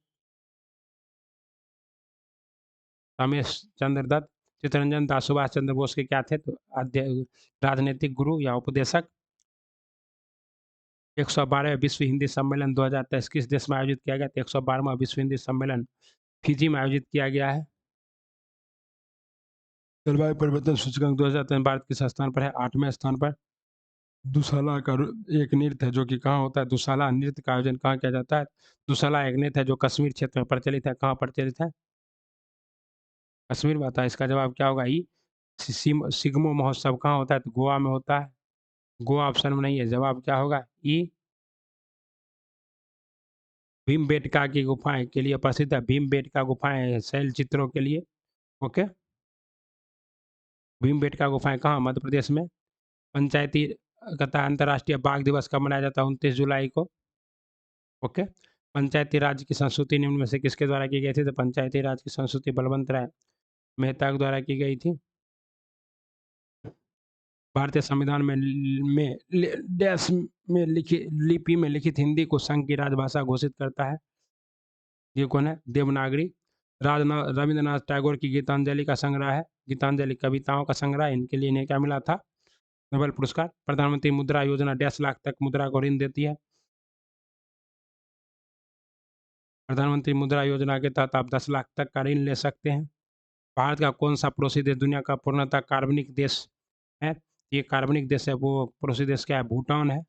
Speaker 1: रमेश चंद्र दत्त। चित्तरंजन दास सुभाष चंद्र बोस के क्या थे? तो राजनीतिक गुरु या उपदेशक। 112वें विश्व हिंदी सम्मेलन 2023 किस देश में आयोजित किया गया? तो 112वां विश्व हिंदी सम्मेलन फिजी में आयोजित किया गया है। जलवायु परिवर्तन सूचकांक 2023 भारत किस स्थान पर है? 8वें स्थान पर। दुशाला का एक नृत्य है जो कि कहाँ होता है? दुशाला नृत्य का आयोजन कहाँ किया जाता है? दुशाला एक नृत्य है जो कश्मीर क्षेत्र में प्रचलित है। कहाँ प्रचलित है? कश्मीर में आता है। इसका जवाब क्या होगा? ई। सिग्मो महोत्सव कहाँ होता है? तो गोवा में होता है। गोवा ऑप्शन में नहीं है। जवाब क्या होगा? ई। भीमबेटका की गुफाएं के लिए प्रसिद्ध है। भीमबेटका गुफाएं शैल चित्रों के लिए। ओके, भीमबेटका गुफाएं कहाँ? मध्य प्रदेश में। पंचायती कहता है अंतर्राष्ट्रीय बाघ दिवस कब मनाया जाता है? 29 जुलाई को। ओके, पंचायती राज की संस्कृति निम्न में से किसके द्वारा की गई थी? तो पंचायती राज की संस्कृति बलवंत राय मेहता के द्वारा की गई थी। भारतीय संविधान डैश में लिपि में लिखित हिंदी को संघ की राजभाषा घोषित करता है। ये कौन है? देवनागरी। रविंद्रनाथ टैगोर की गीतांजलि का संग्रह है। गीतांजलि कविताओं का संग्रह। इनके लिए इन्हें क्या मिला था? नोबेल पुरस्कार। प्रधानमंत्री मुद्रा योजना 1.5 लाख तक मुद्रा को ऋण देती है। प्रधानमंत्री मुद्रा योजना के तहत आप 10 लाख तक का ऋण ले सकते हैं। भारत का कौन सा पड़ोसी देश दुनिया का पूर्णतः कार्बनिक देश है? ये कार्बनिक देश है, वो पड़ोसी देश क्या है? भूटान है।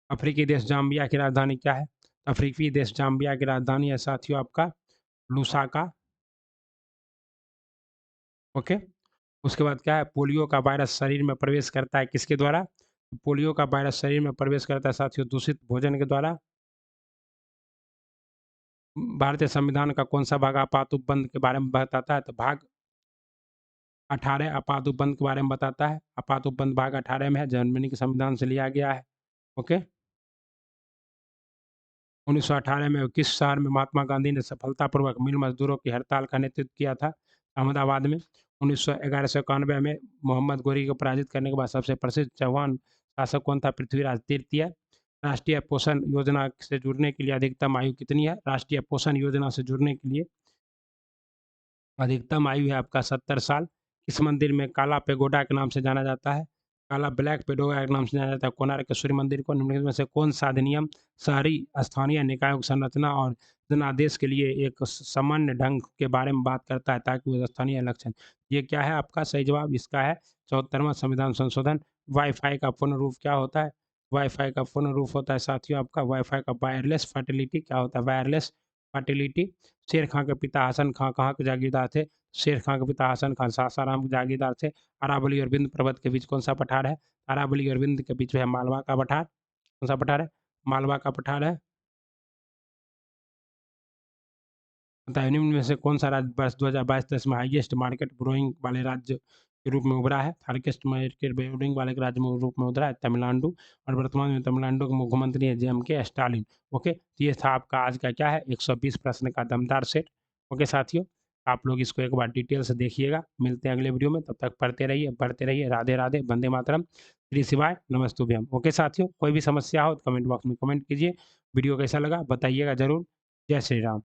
Speaker 1: अफ्रीकी देश जाम्बिया की राजधानी क्या है? अफ्रीकी देश जाम्बिया की राजधानी है साथियों आपका लुसाका। ओके, उसके बाद क्या है? पोलियो का वायरस शरीर में प्रवेश करता है किसके द्वारा? पोलियो का वायरस शरीर में प्रवेश करता है साथियों दूषित भोजन के द्वारा। भारतीय संविधान का कौन सा भाग आपात उपबंध के बारे में बताता है? तो भाग 18 आपात उपबंध के बारे में बताता है। आपात उपबंध भाग 18 में है, जर्मनी के संविधान से लिया गया है। ओके, 1918 में किस शहर में महात्मा गांधी ने सफलतापूर्वक मिल मजदूरों की हड़ताल का नेतृत्व किया था? अहमदाबाद में। 1191 में मोहम्मद गोरी को पराजित करने के बाद सबसे प्रसिद्ध चौहान शासक कौन था? पृथ्वीराज तृतीय। राष्ट्रीय पोषण योजना से जुड़ने के लिए अधिकतम आयु कितनी है? राष्ट्रीय पोषण योजना से जुड़ने के लिए अधिकतम आयु है आपका 70 साल। इस मंदिर में काला पेगोडा के नाम से जाना जाता है। काला ब्लैक पेगोडा के नाम से जाना जाता है कोणार्क के सूर्य मंदिर को। निम्नलिखित में से कौन सा अधिनियम शहरी स्थानीय निकायों की संरचना और जनादेश के लिए एक सामान्य ढंग के बारे में बात करता है ताकि वो स्थानीय इलेक्शन? ये क्या है आपका सही जवाब? इसका है 74वां संविधान संशोधन। वाईफाई का पूर्ण रूप क्या होता है? वाईफाई का पूर्ण रूप होता है साथियों आपका वाईफाई का वायरलेस फर्टिलिटी। क्या होता है? Wireless fertility. शेर खां के पिता हसन खां कहाँ के जागीरदार थे? शेर खां के पिता हसन खान सासाराम के जागीरदार थे। अरावली और विंध्य पर्वत के बीच कौन सा पठार है? अरावली और विंध्य के बीच में है मालवा का पठार। कौन सा पठार है? मालवा का पठार है। बताइए निम्न में से कौन सा राज्य वर्ष 2022-23 में हाईएस्ट मार्केट ब्रोइंग वाले राज्य के रूप में उभरा है? हाईएस्ट मार्केट ब्रोइंग वाले राज्य में रूप में उभरा है तमिलनाडु। और वर्तमान में तमिलनाडु के मुख्यमंत्री है JMK स्टालिन। ओके, तो ये था आपका आज का क्या है 120 प्रश्न का दमदार सेट। ओके साथियों, आप लोग इसको एक बार डिटेल से देखिएगा। मिलते हैं अगले वीडियो में, तब तक पढ़ते रहिए बढ़ते रहिए। राधे राधे, वंदे मातरम, श्री शिवाय, नमस्तुभ्यम। ओके साथियों, कोई भी समस्या हो तो कमेंट बॉक्स में कमेंट कीजिए। वीडियो कैसा लगा बताइएगा ज़रूर। जय श्री राम।